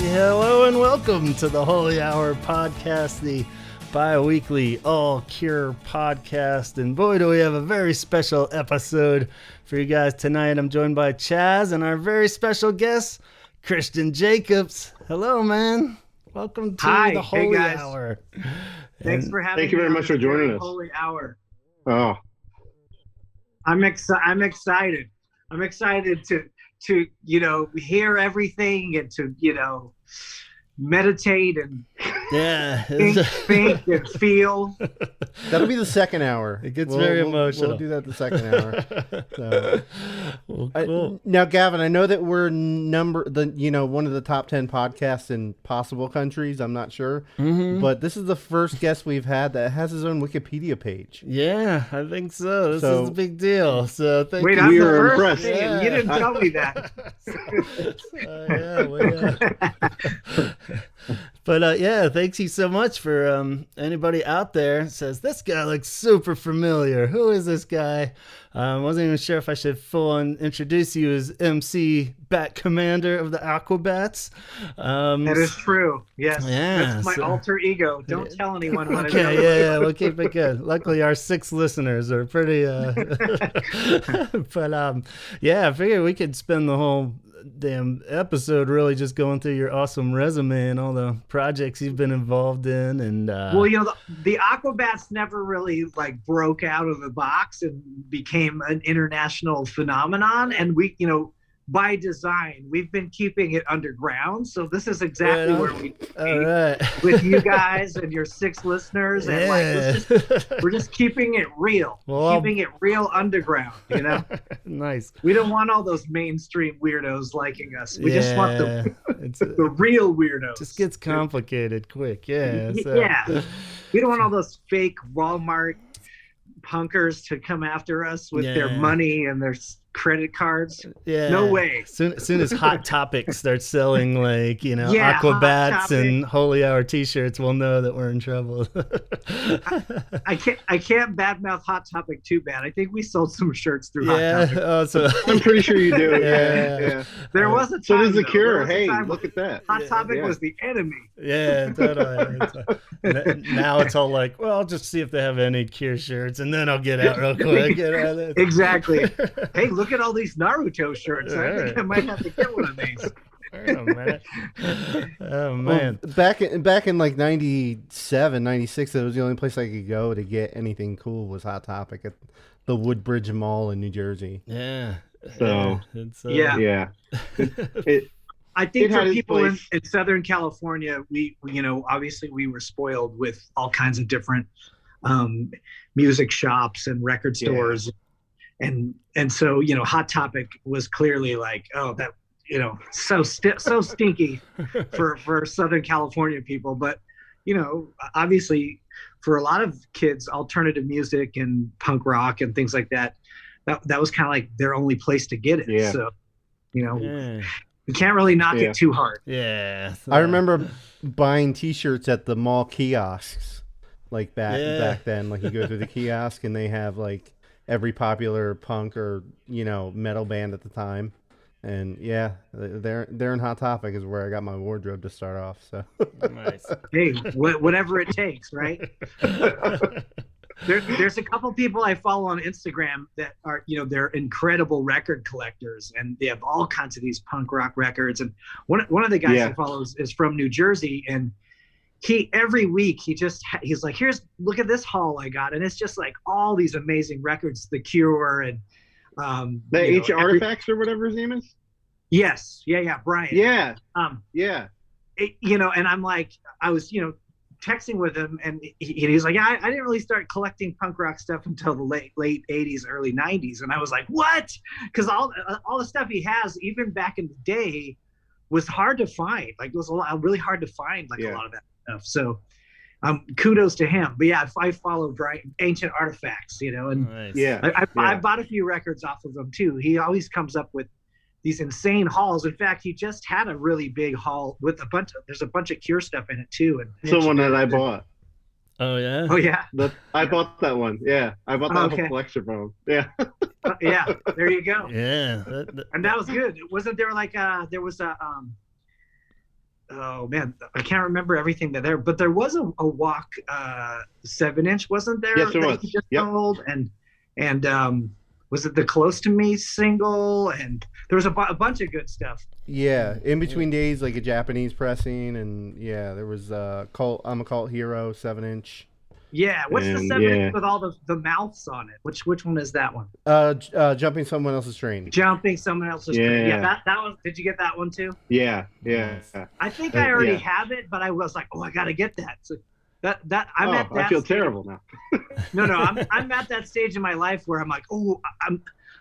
Hello and welcome to the Holy Hour podcast, the bi-weekly All Cure podcast. And boy, do we have a very special episode for you guys tonight. I'm joined by Chaz and our very special guest, Christian Jacobs. Hello, man. Welcome to the Holy Hour. Thanks for having me. Thank you very much for joining us. Holy Hour. Oh, I'm excited. I'm excited to hear everything and to meditate and think and feel. That'll be the second hour. It gets very emotional. We'll do that the second hour. So. Well, cool. Now, Gavin, I know that we're one of the top 10 podcasts in possible countries. I'm not sure, but this is the first guest we've had that has his own Wikipedia page. Yeah, I think so. This is a big deal. So thank you. I'm we the are first impressed. thing. You didn't tell me that. But thanks you so much for anybody out there says this guy looks super familiar. Who is this guy? Wasn't even sure if I should full on introduce you as MC Bat Commander of the Aquabats. That is true. Yes. Yeah, That's my alter ego. Don't tell anyone what okay, I do. yeah, we'll keep it good. Luckily, our 6 listeners are pretty. But I figured we could spend the whole damn episode really just going through your awesome resume and all the projects you've been involved in. And the Aquabats never really broke out of the box and became an international phenomenon, and we by design we've been keeping it underground, so this is exactly where we with you guys and your 6 listeners, and we're just keeping it real, keeping it real underground, Nice. We don't want all those mainstream weirdos liking us. We just want the real weirdos. Just gets complicated quick. So. Yeah, we don't want all those fake Walmart punkers to come after us with their money and their credit cards. No way. Soon as Hot Topic starts selling Aquabats and Holy Hour t-shirts, we'll know that we're in trouble. I can't badmouth Hot Topic too bad. I think we sold some shirts through Hot Topic. I'm pretty sure you do. Yeah. There was a time. So does The Cure. Hey, look at that. Hot Topic was the enemy. Yeah, totally. Now it's all like, well, I'll just see if they have any Cure shirts, and then I'll get out real quick. Exactly. Hey, look at all these Naruto shirts. I think I might have to get one of these. Oh man. Well, back in 97, 96, it was the only place I could go to get anything cool was Hot Topic at the Woodbridge Mall in New Jersey. Yeah. So I think for people in Southern California, we obviously we were spoiled with all kinds of different music shops and record stores. And so, Hot Topic was clearly so stinky for Southern California people. But, obviously for a lot of kids, alternative music and punk rock and things like that was kind of like their only place to get it. Yeah. So, you can't really knock it too hard. Yeah. I remember buying T-shirts at the mall kiosks back then. You go through the kiosk and they have every popular punk or metal band at the time, and they're in Hot Topic is where I got my wardrobe to start off. So nice. Hey, whatever it takes, right? There's a couple people I follow on Instagram that are they're incredible record collectors, and they have all kinds of these punk rock records. And one of the guys I follow is from New Jersey, and he every week he's like, look at this haul I got, and it's just all these amazing records, The Cure and the H Artifacts or whatever his name is. Yes, Brian. Yeah, and I'm like, I was texting with him, and he's like, I didn't really start collecting punk rock stuff until the late 80s, early 90s, and I was like, what? Because all the stuff he has, even back in the day, was hard to find. It was really hard to find a lot of that stuff. So kudos to him. But I follow Brian, Ancient Artifacts, and nice. I bought a few records off of him too. He always comes up with these insane hauls. In fact, he just had a really big haul with there's a bunch of Cure stuff in it too. And someone that I bought. Oh yeah. Oh yeah. I bought that one. Yeah, I bought that whole collection from him. Yeah. Yeah. There you go. Yeah. And that was good. Wasn't there there was a oh man, I can't remember everything that there, but there was a walk 7-inch, wasn't there? Yes, there was. Just sold, and was it the Close to Me single? And there was a bunch of good stuff. Yeah, In Between Days, like a Japanese pressing, and yeah, there was Cult. I'm a Cult Hero 7-inch. Yeah, what's the 7-inch with all the mouths on it? Which one is that one? Jumping Someone Else's Train. Jumping Someone Else's Train. Yeah, that was. Did you get that one too? Yeah. I think I already have it, but I was like, oh, I gotta get that. So that I'm at that. I feel terrible now. No, I'm at that stage in my life where I'm like, oh,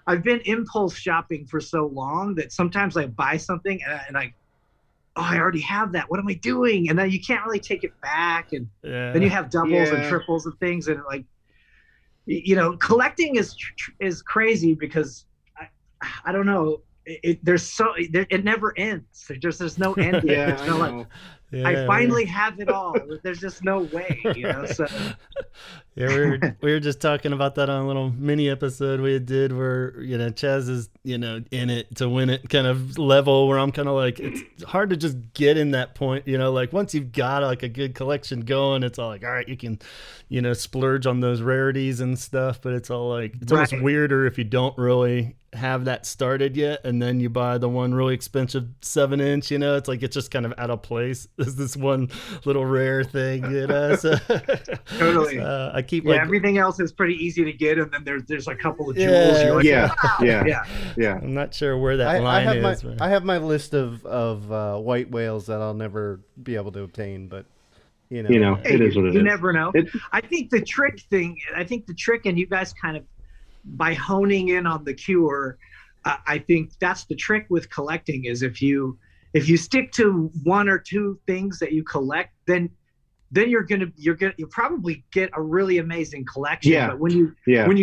I've been impulse shopping for so long that sometimes I buy something and I already have that. What am I doing? And then you can't really take it back. And then you have doubles and triples of things. And like, collecting is crazy because I don't know. It never ends. There's no end. I finally have it all. There's just no way, So we were just talking about that on a little mini episode we did where Chaz is in it to win it kind of level where I'm kind of like, it's hard to just get in that point, like once you've got like a good collection going, it's all like, all right, you can splurge on those rarities and stuff, but it's all like it's almost weirder if you don't really have that started yet and then you buy the one really expensive 7-inch, it's like it's just kind of out of place. There's this one little rare thing, so totally. I keep everything else is pretty easy to get, and then there's a couple of jewels. You're like, yeah. I'm not sure where that line is. I have my list of white whales that I'll never be able to obtain, but it is what it is. You never know. I think the trick, and you guys kind of, by honing in on the Cure, I think that's the trick with collecting is if you stick to one or two things that you collect, then you'll probably get a really amazing collection. Yeah. But when you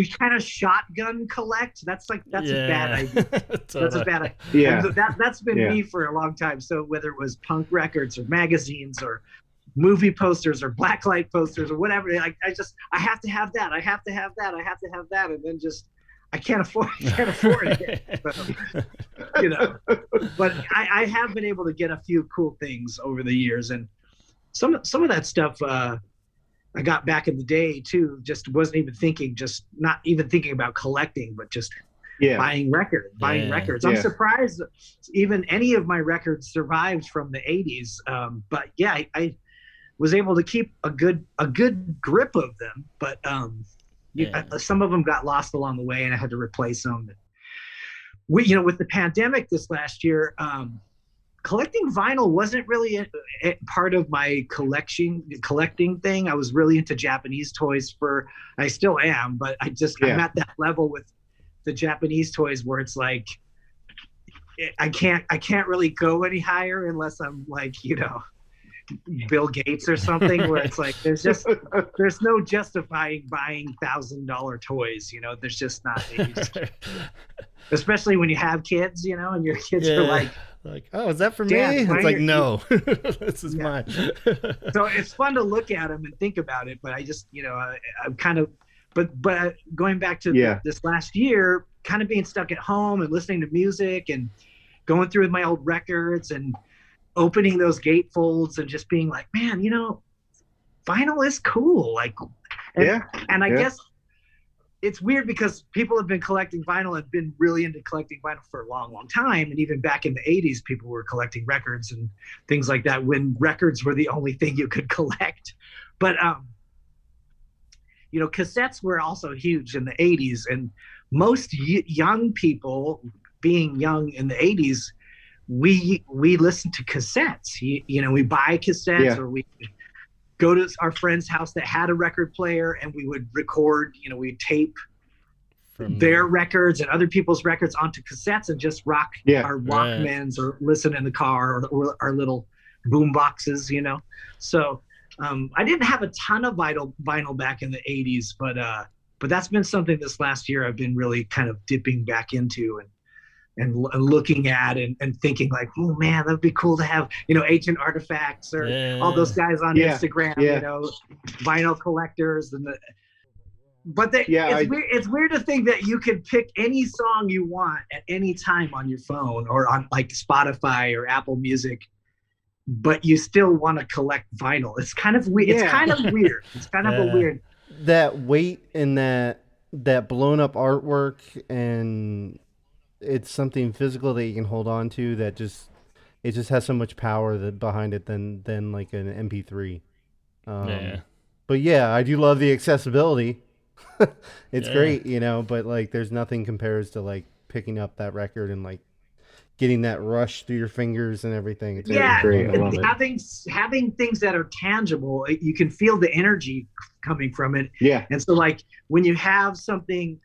kind of shotgun collect, that's a bad idea. That's a bad idea. Yeah. That's been me for a long time. So whether it was punk records or magazines or movie posters or blacklight posters or whatever, I have to have that. I have to have that. I have to have that. And then just, I can't afford it. But I have been able to get a few cool things over the years. And some of that stuff I got back in the day too, just wasn't even not even thinking about collecting, but just buying records. I'm surprised even any of my records survived from the 80s. But I was able to keep a good grip of them, but some of them got lost along the way, and I had to replace them. With the pandemic this last year, collecting vinyl wasn't really a part of my collecting thing. I was really into Japanese toys I still am, but I'm at that level with the Japanese toys where it's like I can't really go any higher unless I'm like Bill Gates or something, where it's like there's no justifying buying $1,000 toys. There's just not. Especially when you have kids, and your kids are like, oh, is that for me? It's like, no, this is mine. So it's fun to look at them and think about it, but I just, I'm kind of, but going back to this last year, kind of being stuck at home and listening to music and going through my old records and opening those gatefolds and just being like, man, vinyl is cool. And I guess it's weird because people have been collecting vinyl and been really into collecting vinyl for a long, long time. And even back in the 80s, people were collecting records and things like that when records were the only thing you could collect. But, cassettes were also huge in the 80s. And most young people, being young in the 80s, we listen to cassettes. We buy cassettes or we go to our friend's house that had a record player and we would record, we'd tape their records and other people's records onto cassettes and just rock our Walkmans or listen in the car or our little boom boxes, So I didn't have a ton of vinyl back in the 80s, but that's been something this last year I've been really kind of dipping back into and looking at and thinking like, oh man, that'd be cool to have, Ancient Artifacts or all those guys on Instagram, vinyl collectors it's weird to think that you could pick any song you want at any time on your phone or on like Spotify or Apple Music but you still want to collect vinyl. It's kind of weird. It's kind of weird. It's kind of a weird. That weight and that blown up artwork, and it's something physical that you can hold on to that just has so much power behind it than like an MP3. But yeah, I do love the accessibility. It's great, you know, but like there's nothing compares to like picking up that record and like getting that rush through your fingers and everything. It's great. I love it. Having things that are tangible, you can feel the energy coming from it. Yeah. And so like when you have something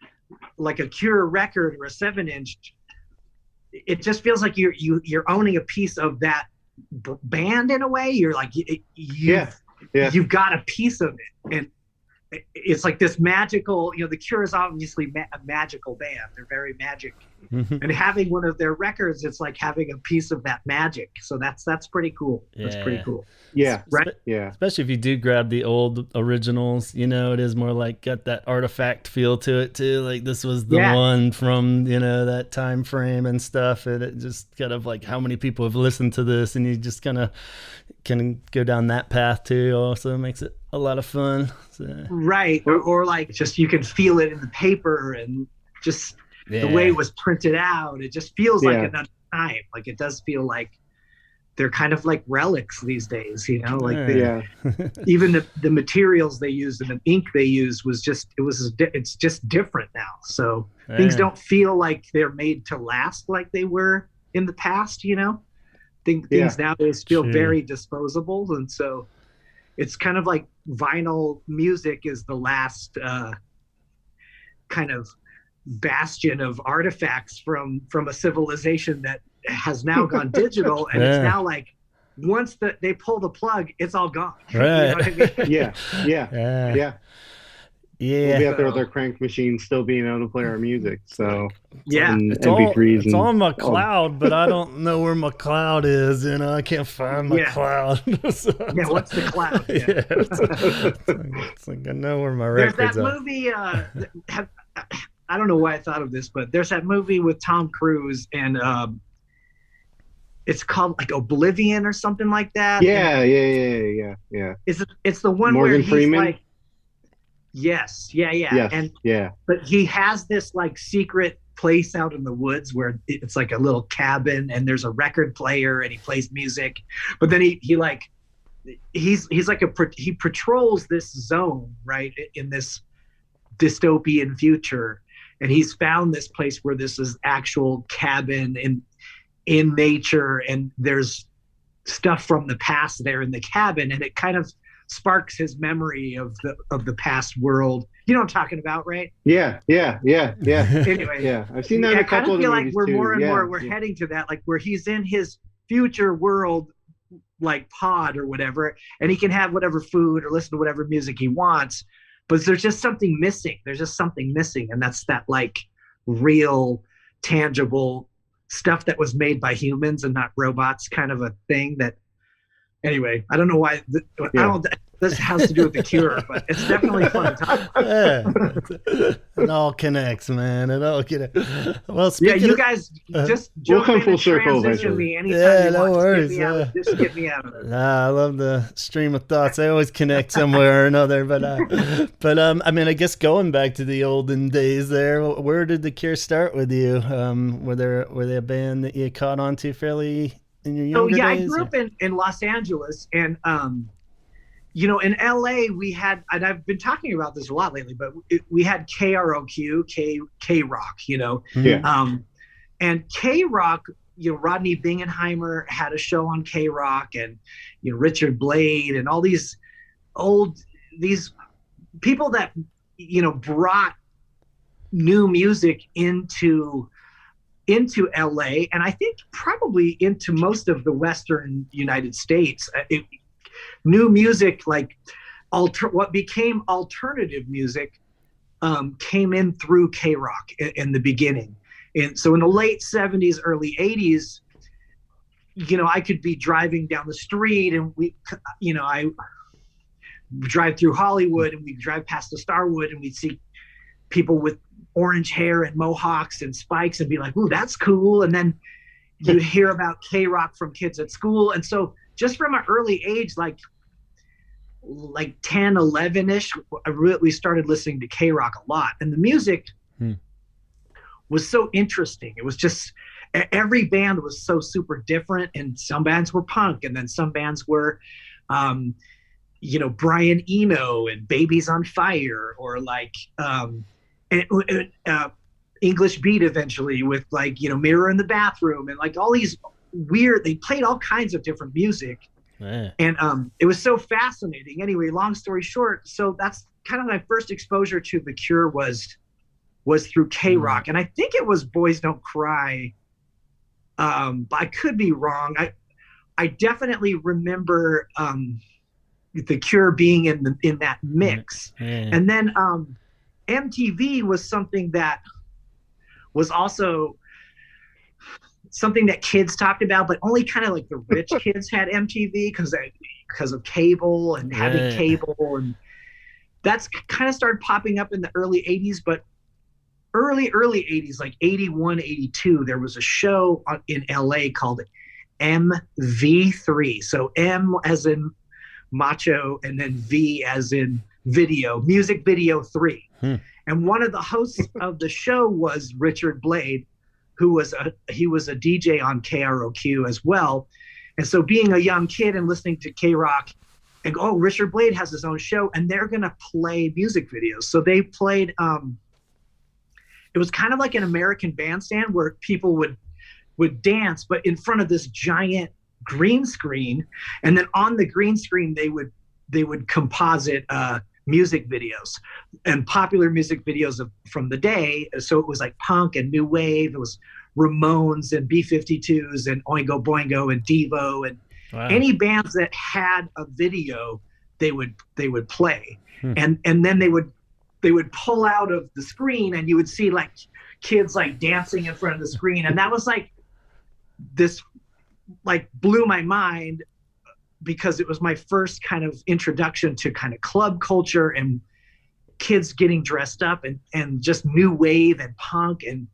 like a Cure record or a 7-inch, it just feels like you're owning a piece of that band in a way. You're like you've got a piece of it, and it's like this magical, you know, the Cure is obviously a magical band. They're very magic. And having one of their records, it's like having a piece of that magic. So that's pretty cool. That's pretty cool. Yeah. Right. Yeah. Especially if you do grab the old originals, you know, it is more like got that artifact feel to it too. Like this was the one from, you know, that time frame and stuff. And it just kind of like how many people have listened to this, and you just kind of can go down that path too. Also makes it a lot of fun. So. Right. Or like just you can feel it in the paper and just the way it was printed out. It just feels like another time. Like it does feel like they're kind of like relics these days, you know, like even the materials they used and the ink they used it's just different now. So things don't feel like they're made to last like they were in the past, you know. Things nowadays feel very disposable, and so it's kind of like vinyl music is the last kind of bastion of artifacts from a civilization that has now gone digital, and it's now like once they pull the plug, it's all gone. Right. You know what I mean? Yeah. We'll be out there with our crank machines still being able to play our music. So it's MP3s. It's on my cloud, but I don't know where my cloud is. You know, I can't find my cloud. So what's the cloud? It's like I know where my records are. There's that movie. I don't know why I thought of this, but there's that movie with Tom Cruise, and it's called like Oblivion or something like that. Yeah. It's the one Morgan where he's Freeman? like. Yes. Yes. But he has this like secret place out in the woods where it's like a little cabin, and there's a record player, and he plays music. But then he patrols this zone, right, in this dystopian future, and he's found this place where this is actual cabin in nature, and there's stuff from the past there in the cabin, and it kind of sparks his memory of the past world. You know what I'm talking about, right? Yeah. Anyway, I've seen that in a couple of movies too. I kind of feel like we're more and more heading to that, like where he's in his future world, like pod or whatever, and he can have whatever food or listen to whatever music he wants, but there's just something missing. There's just something missing, and that's that like real, tangible stuff that was made by humans and not robots, kind of a thing that. Anyway, I don't know why. This has to do with the Cure, but it's definitely fun to talk about. It all connects, man. It all connects. Well, you guys just we'll come full circle eventually. No worries. Just get me out of it. I love the stream of thoughts. They always connect somewhere or another. But I mean, I guess going back to the olden days, there, where did the Cure start with you? Were they a band that you caught on to fairly? In your younger days? I grew up in Los Angeles, and you know, in LA we had, and I've been talking about this a lot lately, but we had KROQ, K Rock, you know, and K Rock, you know, Rodney Bingenheimer had a show on K Rock, and you know, Richard Blade, and all these people that, you know, brought new music into LA, and I think probably into most of the Western United States. New music, like what became alternative music, came in through K-Rock in the beginning. And so in the late 70s, early 80s, you know, I could be driving down the street, and I drive through Hollywood, and we drive past the Starwood, and we'd see people with orange hair and mohawks and spikes and be like, ooh, that's cool. And then you hear about K-Rock from kids at school. And so just from an early age, like 10, 11-ish, we started listening to K-Rock a lot. And the music was so interesting. It was just, every band was so super different. And some bands were punk, and then some bands were, Brian Eno and Babies on Fire, or like English Beat eventually with like, Mirror in the Bathroom, and like all these weird, they played all kinds of different music. Man. And it was so fascinating. Anyway, long story short, so that's kind of my first exposure to The Cure was through K-Rock. And I think it was Boys Don't Cry. But I could be wrong. I definitely remember The Cure being in that mix. And then MTV was something that was also something that kids talked about, but only kind of like the rich kids had MTV because of cable and having cable, and that's kind of started popping up in the early 80s. But early 80s, like 81, 82, there was a show in LA called MV3. So M as in macho, and then V as in video, music video 3. And one of the hosts of the show was Richard Blade, who was a DJ on KROQ as well. And so being a young kid and listening to K-Rock and go, oh, Richard Blade has his own show, and they're going to play music videos. So they played, it was kind of like an American Bandstand where people would dance, but in front of this giant green screen. And then on the green screen, they would composite music videos and popular music videos from the day. So it was like punk and new wave. It was Ramones and B-52s and Oingo Boingo and Devo, and any bands that had a video, they would play. And then they would pull out of the screen, and you would see like kids like dancing in front of the screen. And that was like, this like blew my mind, because it was my first kind of introduction to kind of club culture and kids getting dressed up and just new wave and punk. And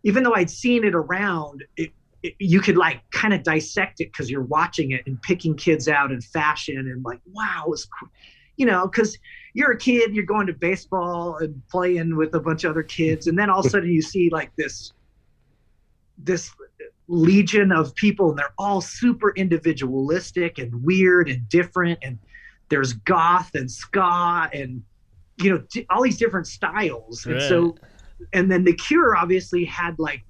even though I'd seen it around, you could like kind of dissect it because you're watching it and picking kids out in fashion and like, wow, it's, because you're a kid, you're going to baseball and playing with a bunch of other kids. And then all of a sudden you see like this legion of people, and they're all super individualistic and weird and different, and there's goth and ska and all these different styles. And so, and then The Cure obviously had like,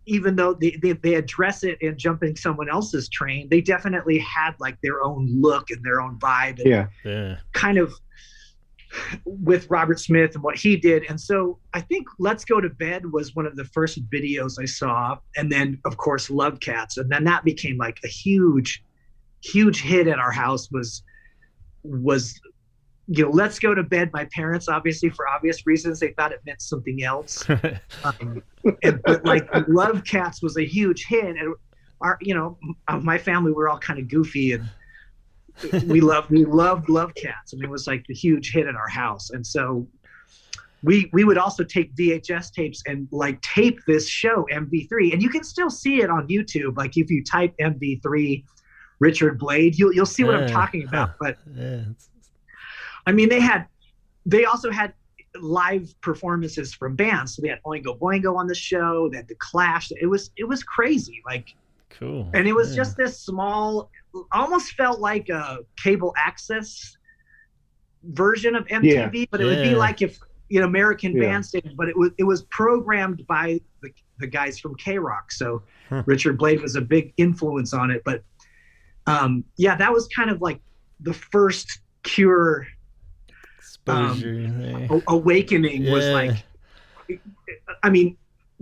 even though they address it in Jumping Someone Else's Train, they definitely had like their own look and their own vibe, and kind of with Robert Smith and what he did. And so I think Let's Go to Bed was one of the first videos I saw. And then of course Love Cats. And then that became like a huge hit at our house was Let's Go to Bed. My parents, obviously for obvious reasons, they thought it meant something else. But like Love Cats was a huge hit. And my family, we're all kind of goofy, and we loved Love Cats. I mean, it was like the huge hit in our house. And so we would also take VHS tapes and like tape this show MV3, and you can still see it on YouTube. Like if you type MV3 Richard Blade, you'll see what I'm talking about. But I mean, they also had live performances from bands. So they had Oingo Boingo on the show, they had The Clash. It was crazy. Like, cool. And it was just this small, almost felt like a cable access version of MTV, but it would be like if American Bandstand, but it was programmed by the guys from K-Rock. So Richard Blade was a big influence on it. But that was kind of like the first Cure awakening. Was like, I mean,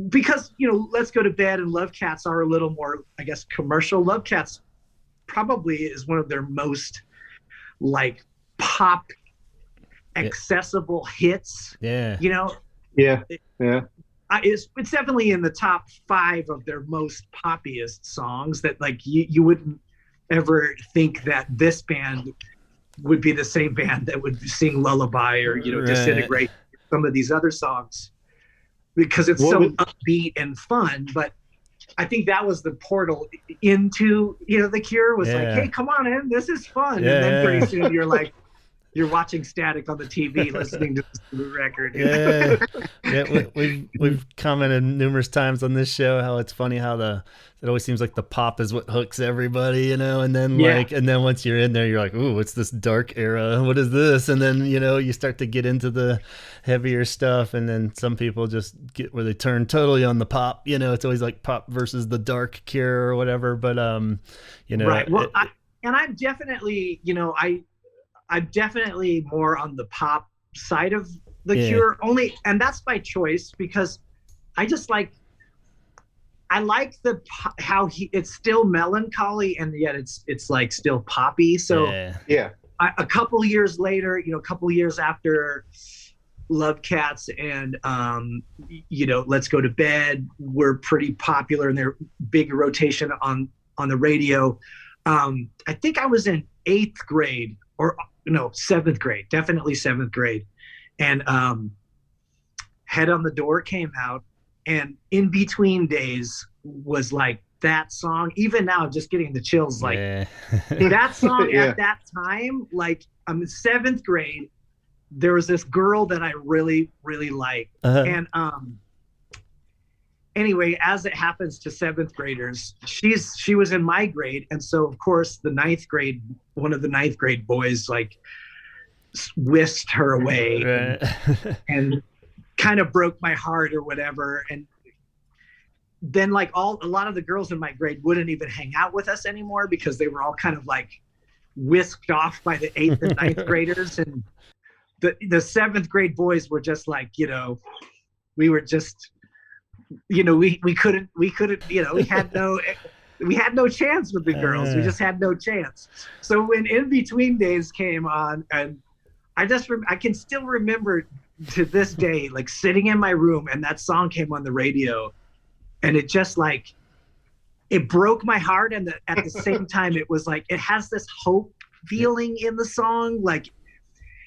because Let's Go to Bed and Love Cats are a little more, I guess, commercial. Love Cats probably is one of their most like pop accessible hits. It's definitely in the top 5 of their most poppiest songs, that like you wouldn't ever think that this band would be the same band that would sing Lullaby or Disintegrate, some of these other songs, because it's upbeat and fun. But I think that was the portal into, The Cure was like, hey, come on in, this is fun. And then pretty soon you're watching Static on the TV, listening to the record. We've commented numerous times on this show how it's funny how it always seems like the pop is what hooks everybody, and then and then once you're in there, you're like, ooh, what's this dark era? What is this? And then you start to get into the heavier stuff, and then some people just get where they turn totally on the pop. It's always like pop versus the dark Cure or whatever. But right. Well, I'm definitely I'm definitely more on the pop side of the Cure and that's by choice because I just like how it's still melancholy and yet it's like still poppy. So a couple years later, a couple years after Love Cats and Let's Go to Bed were pretty popular and they're big rotation on the radio. I think I was in 8th grade or no, 7th grade, definitely 7th grade. And Head on the Door came out, and In Between Days was like that song. Even now, I'm just getting the chills. Like that song at that time, like I'm in 7th grade, there was this girl that I really, really liked. And anyway, as it happens to 7th graders, she was in my grade. And so, of course, one of the 9th grade boys, like, whisked her away and kind of broke my heart or whatever. And then, like, a lot of the girls in my grade wouldn't even hang out with us anymore because they were all kind of, like, whisked off by the 8th and 9th graders. And the 7th grade boys were just like, we were just... we couldn't, we had no chance with the girls. We just had no chance. So when In Between Days came on, and I can still remember to this day, like sitting in my room and that song came on the radio and it just like, it broke my heart. And at the same time, it was like, it has this hope feeling in the song. Like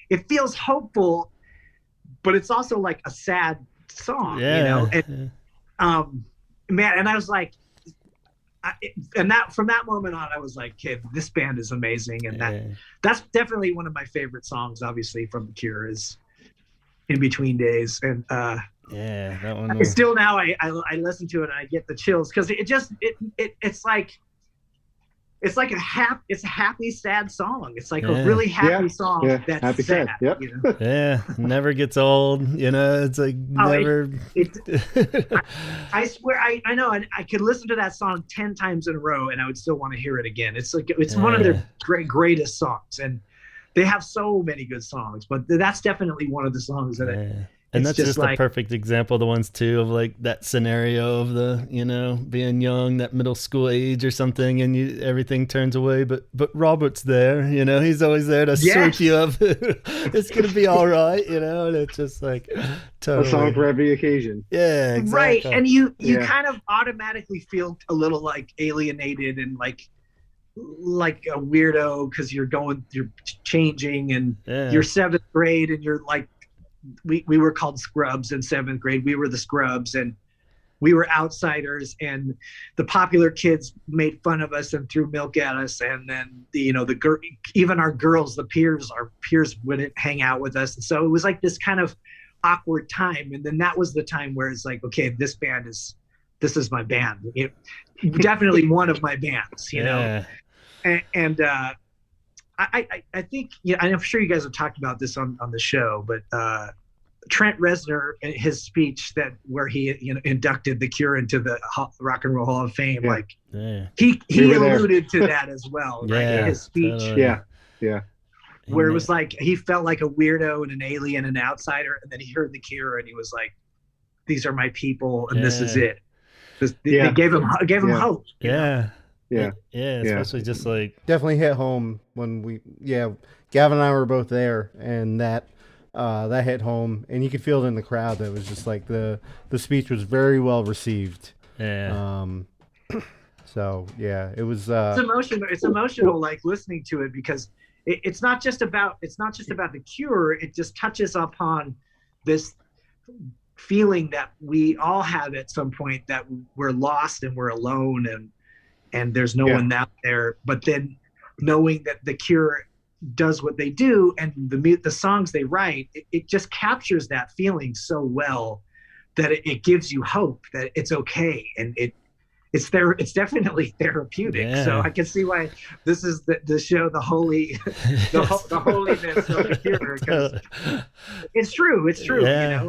it feels hopeful, but it's also like a sad song, and man, and I was like, from that moment on, I was like, okay, this band is amazing, and that's definitely one of my favorite songs, obviously, from The Cure is In Between Days, and that one. Still now, I listen to it and I get the chills because it's like a happy, sad song. It's like a really happy song that's happy, sad. Yep. Never gets old. It's like never. I swear, I know, and I could listen to that song 10 times in a row, and I would still want to hear it again. It's like it's one of their greatest songs, and they have so many good songs, but that's definitely one of the songs that. And that's just like, the perfect example of the ones too of like that scenario of the being young, that middle school age or something, and everything turns away, but Robert's there, he's always there to sweep you up. It's gonna be all right, and it's just like totally. A song for every occasion. Yeah, exactly. Right, and you kind of automatically feel a little like alienated and like a weirdo because you're changing and you're 7th grade and you're like. We were called scrubs in 7th grade. We were the scrubs and we were outsiders, and the popular kids made fun of us and threw milk at us. And then even our girls, our peers wouldn't hang out with us. And so it was like this kind of awkward time. And then that was the time where it's like, okay, this is my band. Definitely one of my bands, and I think, I'm sure you guys have talked about this on the show, but Trent Reznor, in his speech where he inducted The Cure into the Rock and Roll Hall of Fame, he alluded to that as well, right? In his speech, where it was like he felt like a weirdo and an alien, an outsider, and then he heard The Cure and he was like, "These are my people, and this is it." They gave him hope. Yeah, especially just like definitely hit home when Gavin and I were both there, and that hit home, and you could feel it in the crowd. That was just like the speech was very well received. So it was. It's emotional. It's emotional, like listening to it because it's not just about The Cure. It just touches upon this feeling that we all have at some point, that we're lost and we're alone, and there's no one out there. But then knowing that the Cure does what they do, and the songs they write, it just captures that feeling so well that it gives you hope that it's okay, and it's definitely therapeutic. Yeah. So I can see why this is the show, the holiness of the Cure, because it's true. Yeah.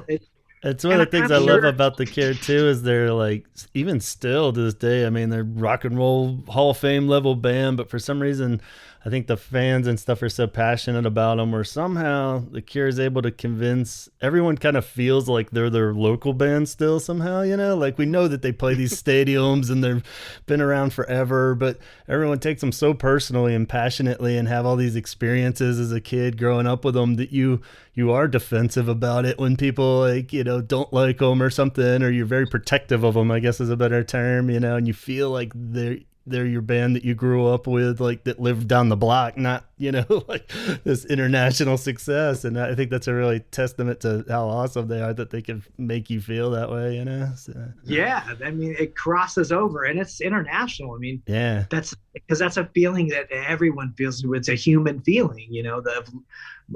It's one of the things I love about the Cure too, is they're like, even still to this day, I mean, they're rock and roll Hall of Fame level band, but for some reason, I think the fans and stuff are so passionate about them, where somehow the Cure is able to convince everyone, kind of feels like they're their local band still somehow, you know, like we know that they play these stadiums and they've been around forever, but everyone takes them so personally and passionately and have all these experiences as a kid growing up with them, that you are defensive about it when people, like, you know, don't like them or something, or you're very protective of them, I guess is a better term, you know, and you feel like they're your band that you grew up with, like that lived down the block, not, you know, like this international success. And I think that's a really testament to how awesome they are, that they can make you feel that way, you know? So. Yeah. I mean, it crosses over and it's international. I mean, yeah, that's because that's a feeling that everyone feels. It's a human feeling, you know,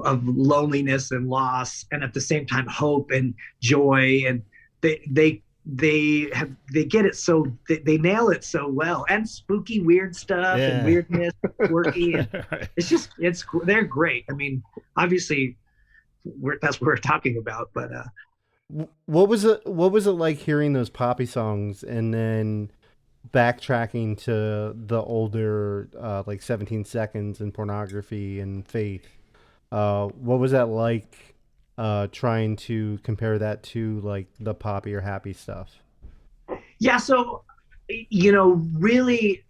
of loneliness and loss, and at the same time, hope and joy. And they get it so they nail it so well, and spooky weird stuff and weirdness, quirky. And they're great. I mean, obviously that's what we're talking about, but what was it like hearing those poppy songs and then backtracking to the older like 17 Seconds and Pornography and Faith? What was that like, trying to compare that to like the poppy or happy stuff? Yeah, so, you know, really,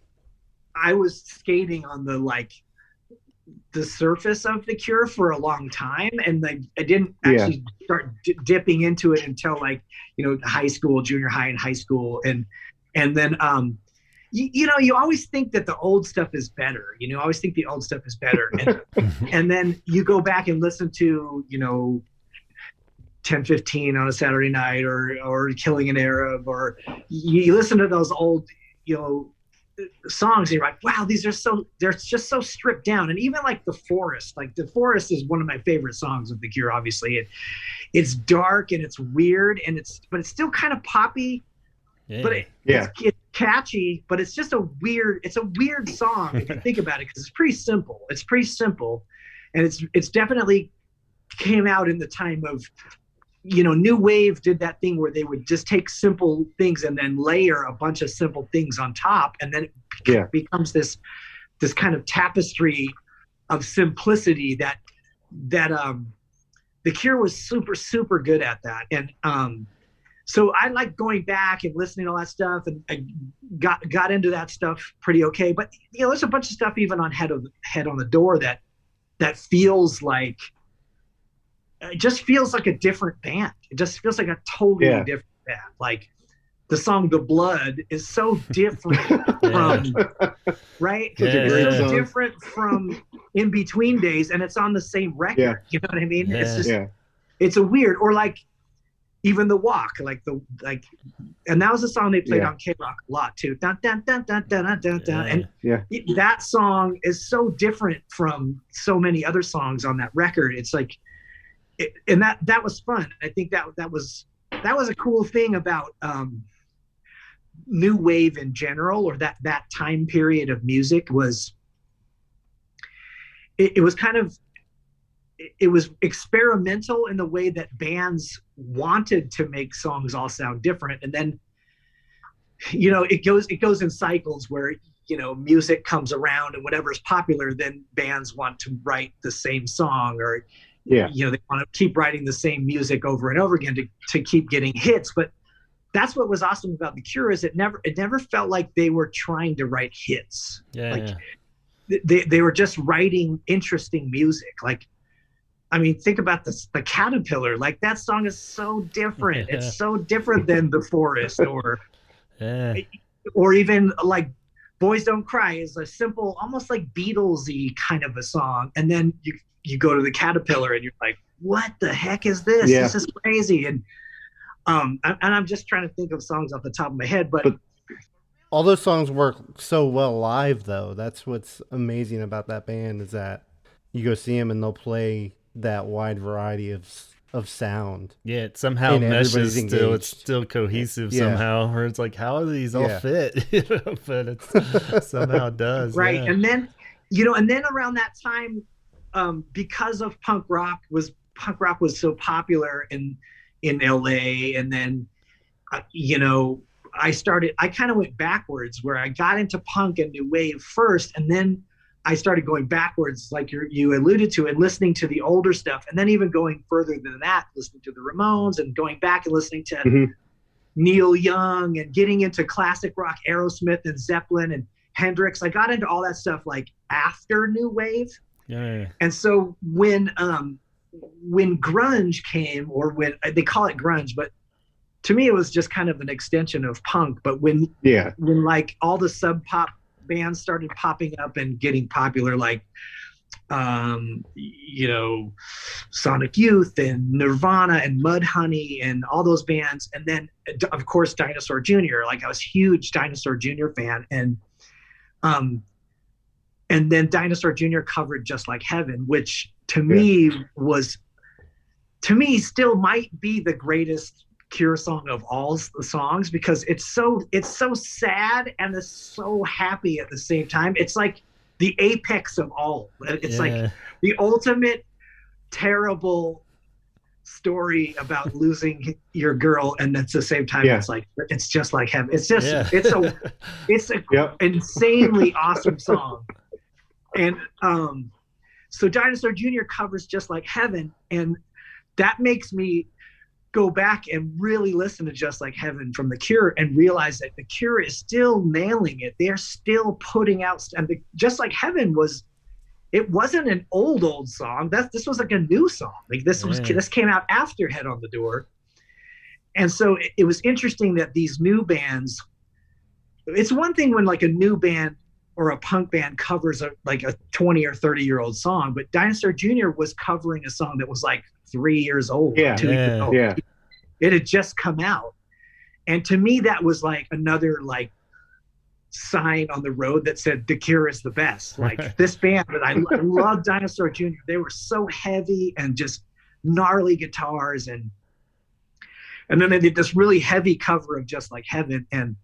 I was skating on the surface of the Cure for a long time, and I didn't actually start dipping into it until, like, you know, high school, junior high and high school, and then you know, you always think that the old stuff is better. You know, I always think the old stuff is better, and then you go back and listen to, you know, 10:15 on a Saturday night, or Killing an Arab, or you listen to those old, you know, songs, and you're like, wow, they're just so stripped down. And even like The Forest is one of my favorite songs of the Cure. Obviously, it's dark and it's weird, but it's still kind of poppy. Yeah. But it's catchy, but it's just a weird song if you think about it, because it's pretty simple, and it's definitely came out in the time of, you know, New Wave did that thing where they would just take simple things and then layer a bunch of simple things on top, and then it becomes this kind of tapestry of simplicity that the Cure was super good at that. And so I like going back and listening to all that stuff, and I got into that stuff pretty okay. But, you know, there's a bunch of stuff even on Head on the Door that feels like, it just feels like a different band. It just feels like a totally different band. Like the song "The Blood" is so different from right. It's so different from In Between Days, and it's on the same record. Yeah. You know what I mean? Yeah. It's just it's a weird, or like even The Walk, and that was a song they played on K-Rock a lot too. Dun, dun, dun, dun, dun, dun, dun, dun. And that song is so different from so many other songs on that record. It's like, and that was fun. I think that was a cool thing about New Wave in general, or that time period of music, was it was kind of, it was experimental in the way that bands wanted to make songs all sound different. And then, you know, it goes in cycles where, you know, music comes around and whatever's popular, then bands want to write the same song, or, you know, they want to keep writing the same music over and over again to keep getting hits. But that's what was awesome about the Cure, is it never felt like they were trying to write hits. They were just writing interesting music. Like, I mean, think about the Caterpillar. Like, that song is so different. It's so different than The Forest, or even like Boys Don't Cry is a simple, almost like Beatles-y kind of a song. And then you go to the Caterpillar and you're like, what the heck is this? This is crazy. And And I'm just trying to think of songs off the top of my head, but all those songs work so well live, though. That's what's amazing about that band, is that you go see them and they'll play that wide variety of sound. Yeah, it somehow meshes still. It's still cohesive somehow. Or it's like, how do these all fit? But it somehow does. Right. Yeah. And then, around that time, because of punk rock was so popular in LA, and then I kind of went backwards, where I got into punk and new wave first, and then I started going backwards, like you alluded to, and listening to the older stuff, and then even going further than that, listening to the Ramones and going back and listening to Neil Young and getting into classic rock, Aerosmith and Zeppelin and Hendrix. I got into all that stuff like after new wave. Yeah. And so when grunge came, or when they call it grunge, but to me it was just kind of an extension of punk. But when like all the sub pop bands started popping up and getting popular, like Sonic Youth and Nirvana and Mudhoney and all those bands, and then of course Dinosaur Jr. Like I was a huge Dinosaur Jr. fan, and then Dinosaur Jr. covered Just Like Heaven, which to me still might be the greatest Cure song of all the songs, because it's so sad and it's so happy at the same time. It's like the apex of all. It's like the ultimate terrible story about losing your girl, and at the same time it's like, it's just like heaven. It's just it's a insanely awesome song. And so Dinosaur Jr. covers Just Like Heaven, and that makes me go back and really listen to Just Like Heaven from The Cure and realize that The Cure is still nailing it. They're still putting out, and Just Like Heaven wasn't an old song. This was like a new song. Like this came out after Head on the Door. And so it was interesting that these new bands, it's one thing when like a new band or a punk band covers a 20 or 30-year-old song, but Dinosaur Jr. was covering a song that was like 3 years old. 2 years old. Yeah. It had just come out. And to me, that was like another like sign on the road that said The Cure is the best. Like this band, but I love Dinosaur Jr. They were so heavy and just gnarly guitars, and then they did this really heavy cover of Just Like Heaven, and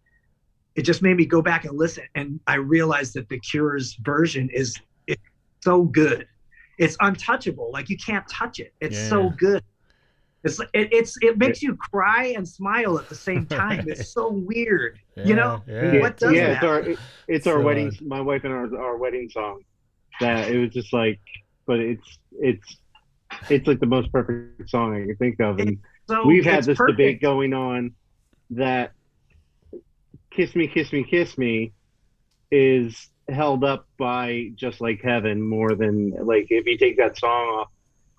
it just made me go back and listen, and I realized that The Cure's version is so good. It's untouchable. Like you can't touch it. It's so good. It makes you cry and smile at the same time. It's so weird. What does that? It's our wedding. My wife and our wedding song. That it was just like, but it's like the most perfect song I can think of, and we've had this debate going on that Kiss Me, Kiss Me, Kiss Me is held up by Just Like Heaven more than, like, if you take that song off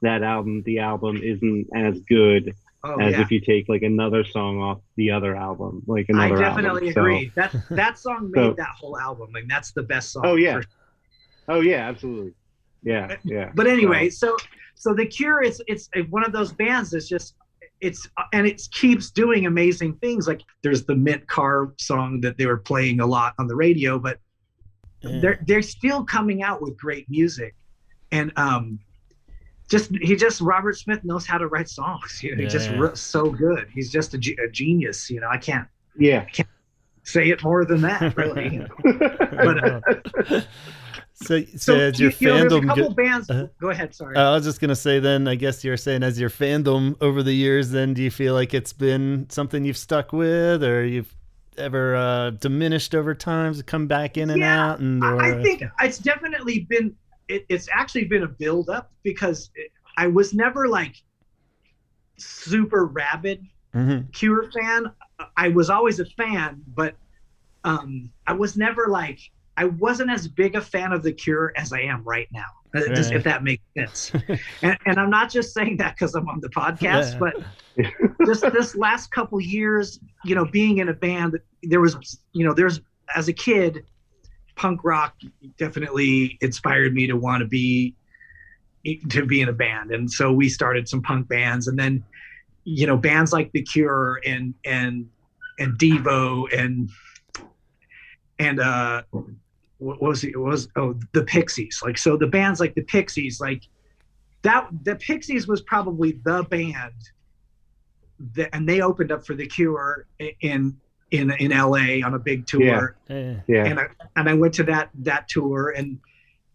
that album, the album isn't as good as if you take like another song off the other album, like another album. I definitely agree. That song made that whole album. Like that's the best song. Oh yeah. Oh yeah, absolutely. Yeah. But anyway, so The Cure it's one of those bands that's just it keeps doing amazing things. Like there's the Mint Car song that they were playing a lot on the radio, but they're still coming out with great music. And Robert Smith knows how to write songs. He's just so good. He's just a genius. I can't say it more than that, really. But so as your fandom, there's a couple bands. Go ahead. Sorry. I was just gonna say. Then I guess you're saying, as your fandom over the years, then do you feel like it's been something you've stuck with, or you've ever diminished over time to come back in and out? I think it's definitely been. It's actually been a build up, because I was never like super rabid Cure fan. I was always a fan, but I was never like, I wasn't as big a fan of The Cure as I am right now, just if that makes sense. and I'm not just saying that because I'm on the podcast, but just this last couple years, being in a band, there's as a kid, punk rock definitely inspired me to want to be in a band. And so we started some punk bands, and then bands like The Cure and Devo and what was it? The Pixies. Like, so the bands like the Pixies, like that, the Pixies was probably the band that, and they opened up for The Cure in LA on a big tour. Yeah. And I went to that tour, and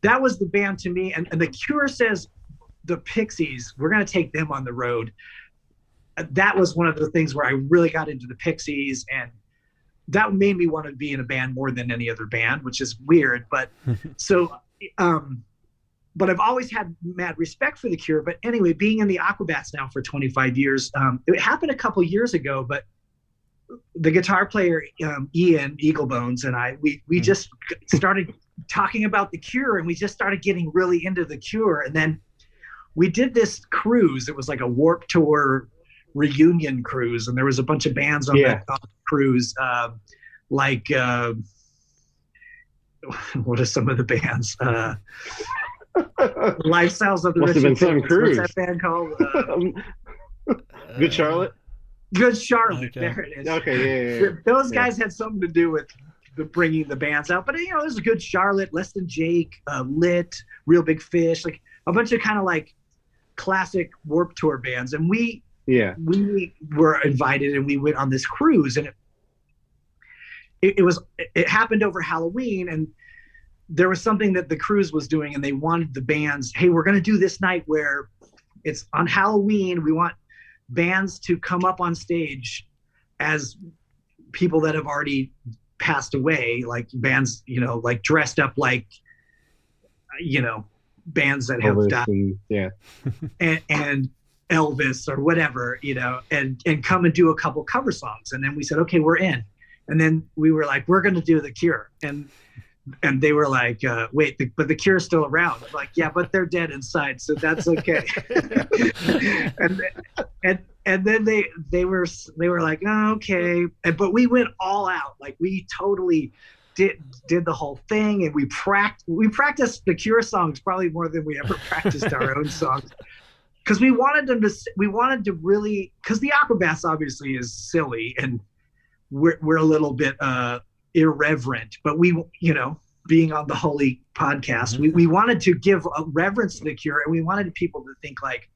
that was the band to me. And The Cure says, the Pixies, we're going to take them on the road. That was one of the things where I really got into the Pixies, and that made me want to be in a band more than any other band, which is weird. But but I've always had mad respect for The Cure. But anyway, being in the Aquabats now for 25 years, it happened a couple years ago, but the guitar player, Ian Eaglebones, and we just started talking about The Cure, and we just started getting really into The Cure. And then we did this cruise. It was like a Warped Tour reunion cruise, and there was a bunch of bands on that cruise, like what are some of the bands? Lifestyles of the Must Rich have been some cruise. What's that band called? Good Charlotte. Good Charlotte. Okay. There it is. Okay, yeah. Those guys had something to do with bringing the bands out, but there's a Good Charlotte, Less Than Jake, Lit, Real Big Fish, like a bunch of kind of like classic Warped Tour bands, and we were invited, and we went on this cruise, and it happened over Halloween, and there was something that the cruise was doing, and they wanted the bands, hey, we're going to do this night where it's on Halloween. We want bands to come up on stage as people that have already passed away, like bands, like dressed up like, bands that have Elvis died, and Elvis or whatever, and come and do a couple cover songs. And then we said, okay, we're in. And then we were like, we're going to do The Cure. And they were like, wait, but The Cure's still around. I'm like, yeah, but they're dead inside, so that's okay. and then they were like, oh, okay. But we went all out. Like, we totally did the whole thing, and we practiced The Cure songs probably more than we ever practiced our own songs, because we wanted to really, because the Aquabats obviously is silly, and we're a little bit irreverent, but we, being on the Holy podcast, we wanted to give a reverence to The Cure, and we wanted people to think like,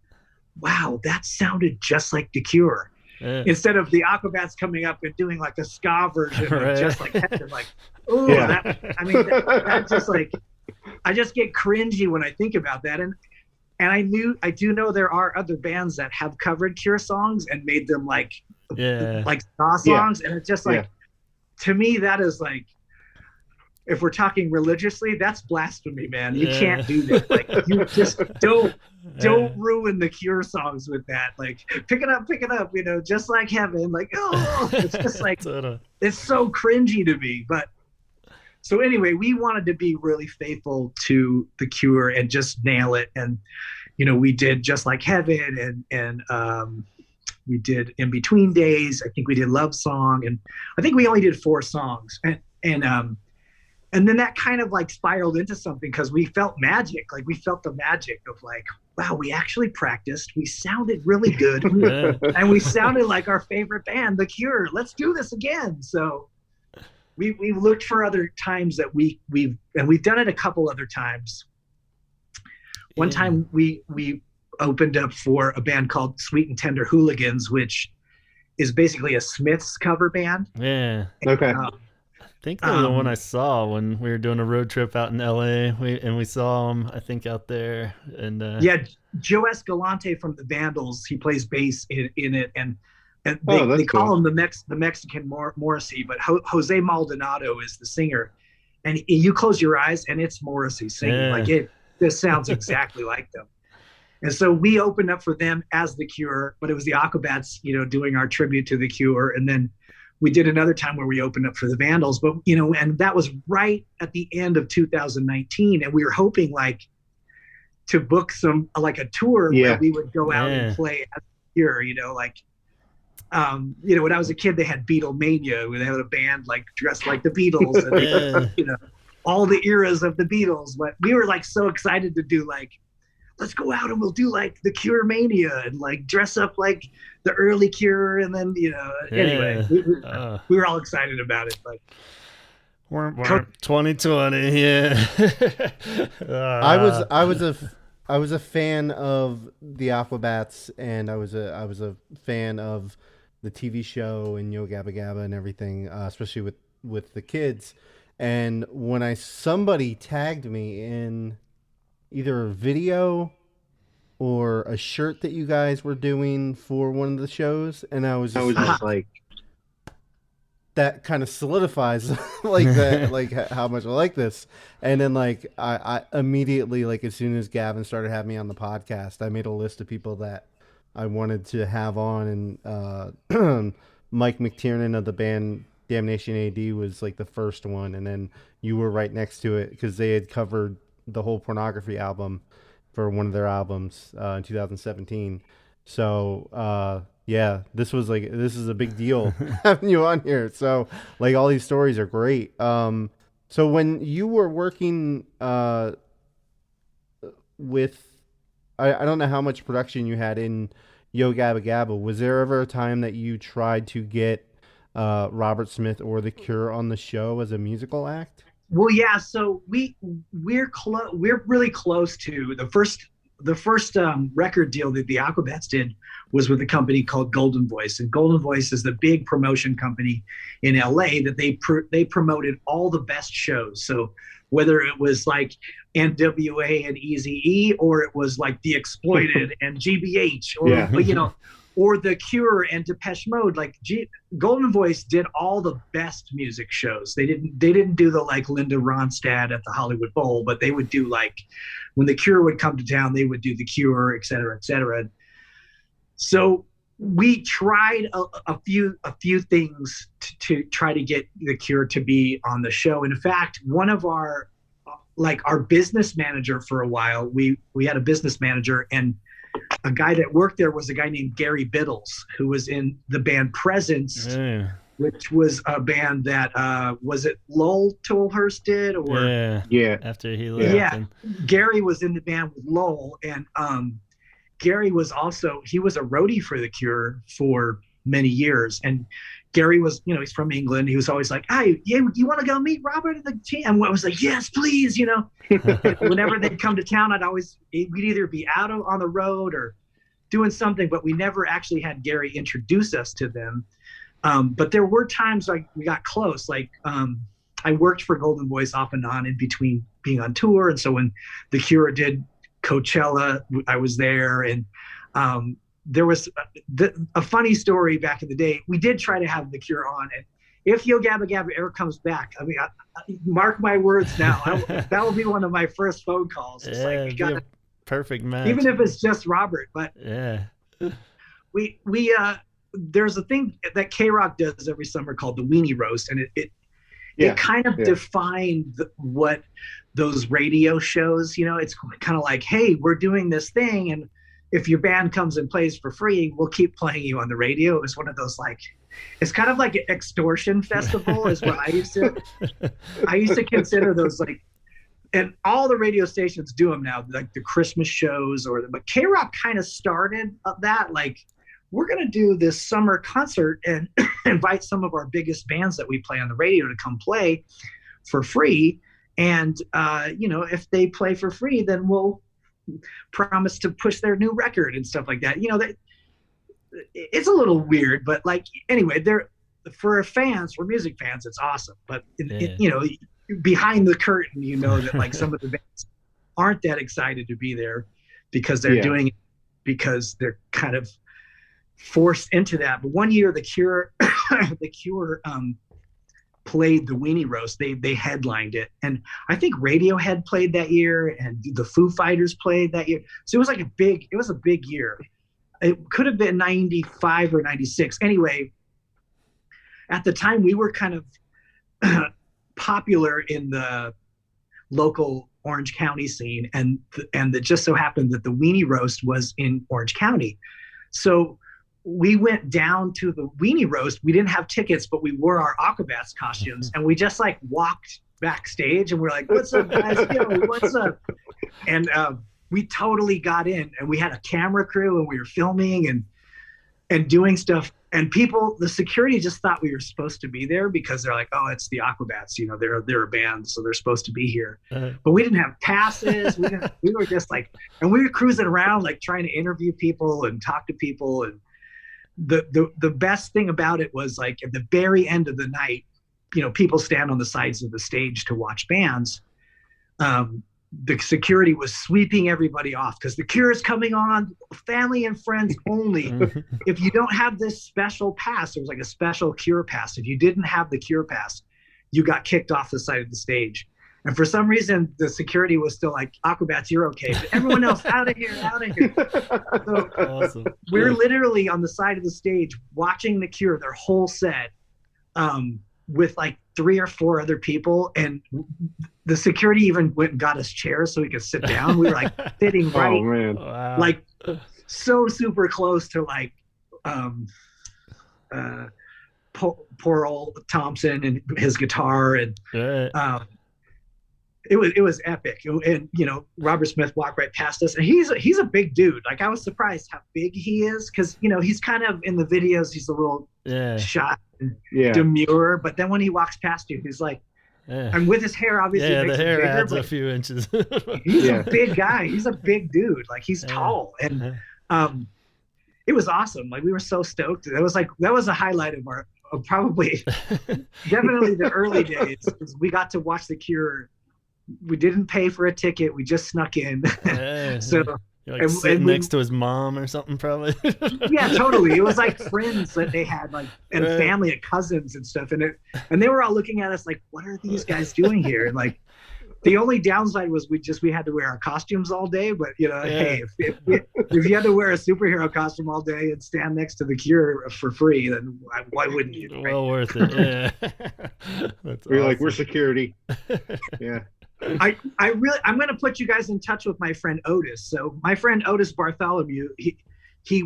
wow, that sounded just like The Cure. Instead of the Aquabats coming up and doing like a ska version of Just Like Heaven, like, oh, that just like, I just get cringy when I think about that. And I do know there are other bands that have covered Cure songs and made them like ska songs, and it's just like, to me, that is like, if we're talking religiously, that's blasphemy, man. You can't do that. Like, you just don't ruin the Cure songs with that. Like, pick it up, Just Like Heaven. Like, oh, it's just like, it's so cringy to me. But so anyway, we wanted to be really faithful to The Cure and just nail it. And, we did Just Like Heaven, and we did In Between Days. I think we did Love Song, and I think we only did 4 songs. And then that kind of like spiraled into something, because we felt magic. Like, we felt the magic of like, wow, we actually practiced. We sounded really good. And we sounded like our favorite band, The Cure. Let's do this again. So we looked for other times that we've done it a couple other times. One time we opened up for a band called Sweet and Tender Hooligans, which is basically a Smiths cover band. Yeah. Okay. I think they were the one I saw when we were doing a road trip out in LA. We saw them, I think, out there. And Joe Escalante from the Vandals, he plays bass in it, and they call him the Mexican Morrissey, but Jose Maldonado is the singer. And you close your eyes, and it's Morrissey singing. Like, it just sounds exactly like them. And so we opened up for them as The Cure, but it was the Aquabats, doing our tribute to The Cure. And then we did another time where we opened up for the Vandals, but, and that was right at the end of 2019. And we were hoping like to book like a tour where we would go out and play as The Cure, when I was a kid, they had Beatlemania, where they had a band like dressed like the Beatles, and all the eras of the Beatles. But we were like so excited to do like let's go out and we'll do like the Cure Mania and like dress up like the early Cure. And then, anyway, we were all excited about it, but. 2020, yeah. I was a fan of the Aquabats, and I was a fan of the TV show and Yo Gabba Gabba and everything, especially with the kids. And when somebody tagged me in either a video or a shirt that you guys were doing for one of the shows, and I was just like, that kind of solidifies like that, like how much I like this. And then like I immediately, like as soon as Gavin started having me on the podcast, I made a list of people that I wanted to have on, and Mike McTiernan of the band Damnation AD was like the first one, and then you were right next to it because they had covered the whole Pornography album for one of their albums in 2017. So yeah, this is a big deal having you on here. So like all these stories are great. So when you were working with, I don't know how much production you had in Yo Gabba Gabba, was there ever a time that you tried to get Robert Smith or The Cure on the show as a musical act? Well, yeah. So we're really close to the first record deal that the Aquabats did was with a company called Golden Voice, and Golden Voice is the big promotion company in LA that they promoted all the best shows. So whether it was like NWA and Eazy-E, or it was like The Exploited and GBH, or or The Cure and Depeche Mode, like Golden Voice did all the best music shows. They didn't do the like Linda Ronstadt at the Hollywood Bowl, but they would do like when The Cure would come to town, they would do The Cure, et cetera, et cetera. So we tried a few things to try to get The Cure to be on the show. In fact, one of our business manager for a while, we had a business manager, and a guy that worked there was a guy named Gary Biddles, who was in the band Presence, which was a band that was it Lowell Tolhurst did, or after he left. Yeah, Gary was in the band with Lowell, and Gary was a roadie for The Cure for many years, and Gary was, he's from England. He was always like, "Hey, you want to go meet Robert and the team?" And I was like, "Yes, please." Whenever they'd come to town, we'd either be out on the road or doing something, but we never actually had Gary introduce us to them. But there were times like we got close. Like I worked for Golden Voice off and on in between being on tour, and so when The Cure did Coachella, I was there, and there was a funny story back in the day. We did try to have The Cure on, and if Yo Gabba Gabba ever comes back, I mean, mark my words now, that will be one of my first phone calls. It's like, we got a perfect match, even if it's just Robert. But we there's a thing that K-Rock does every summer called the Weenie Roast, and it kind of defined what those radio shows, it's kind of like, hey, we're doing this thing, and if your band comes and plays for free, we'll keep playing you on the radio. It was one of those, like, it's kind of like an extortion festival is what I used to consider those, like, and all the radio stations do them now, like the Christmas shows but K-Rock kind of started that, like, we're going to do this summer concert and invite some of our biggest bands that we play on the radio to come play for free. And, if they play for free, then we'll promise to push their new record and stuff like that. It's a little weird, but like, anyway, for music fans, it's awesome. But, behind the curtain, that like some of the bands aren't that excited to be there because they're doing it because they're kind of forced into that. But one year, The Cure played the Weenie Roast. They headlined it, and I think Radiohead played that year, and the Foo Fighters played that year. So it was a big year. It could have been 95 or 96. Anyway, at the time we were kind of popular in the local Orange County scene, and it just so happened that the Weenie Roast was in Orange County. So we went down to the Weenie Roast. We didn't have tickets, but we wore our Aquabats costumes, and we just like walked backstage, and we're like, "What's up, guys? What's up?" And we totally got in, and we had a camera crew, and we were filming and doing stuff. And the security just thought we were supposed to be there because they're like, oh, it's the Aquabats, you know, they're a band, so they're supposed to be here. But we didn't have passes. We were just like, and we were cruising around like trying to interview people and talk to people. And the best thing about it was like at the very end of the night, you know, people stand on the sides of the stage to watch bands. The security was sweeping everybody off because The Cure is coming on, family and friends only. If you don't have this special pass, there was like a special Cure pass. If you didn't have the Cure pass, you got kicked off the side of the stage. And for some reason, the security was still like, Aquabats, you're okay. But everyone else, out of here, out of here. So Awesome. we're literally on the side of the stage watching The Cure, their whole set, with like 3 or 4 other people, and the security even went and got us chairs so we could sit down. We were like sitting right, like so super close to like poor old Thompson and his guitar, and it was epic. And you know, Robert Smith walked right past us, and he's a big dude. Like I was surprised how big he is, because you know he's kind of in the videos he's a little shy and demure, but then when he walks past you, he's like, and with his hair obviously makes the hair bigger, adds a few inches. He's a big guy. He's a big dude. Like he's tall, and it was awesome. Like we were so stoked. That was a highlight of probably definitely the early days. We got to watch The Cure. We didn't pay for a ticket. We just snuck in. So you're like sitting next to his mom or something, probably. Yeah, totally. It was like friends that they had, like, and family and cousins and stuff. And they were all looking at us like, what are these guys doing here? And like, the only downside was we had to wear our costumes all day. But you know, hey, if you had to wear a superhero costume all day and stand next to The Cure for free, then why wouldn't you? Right? Well worth it. Yeah. That's we're awesome. Like, we're security. Yeah. I'm going to put you guys in touch with my friend Otis. So my friend Otis Bartholomew, he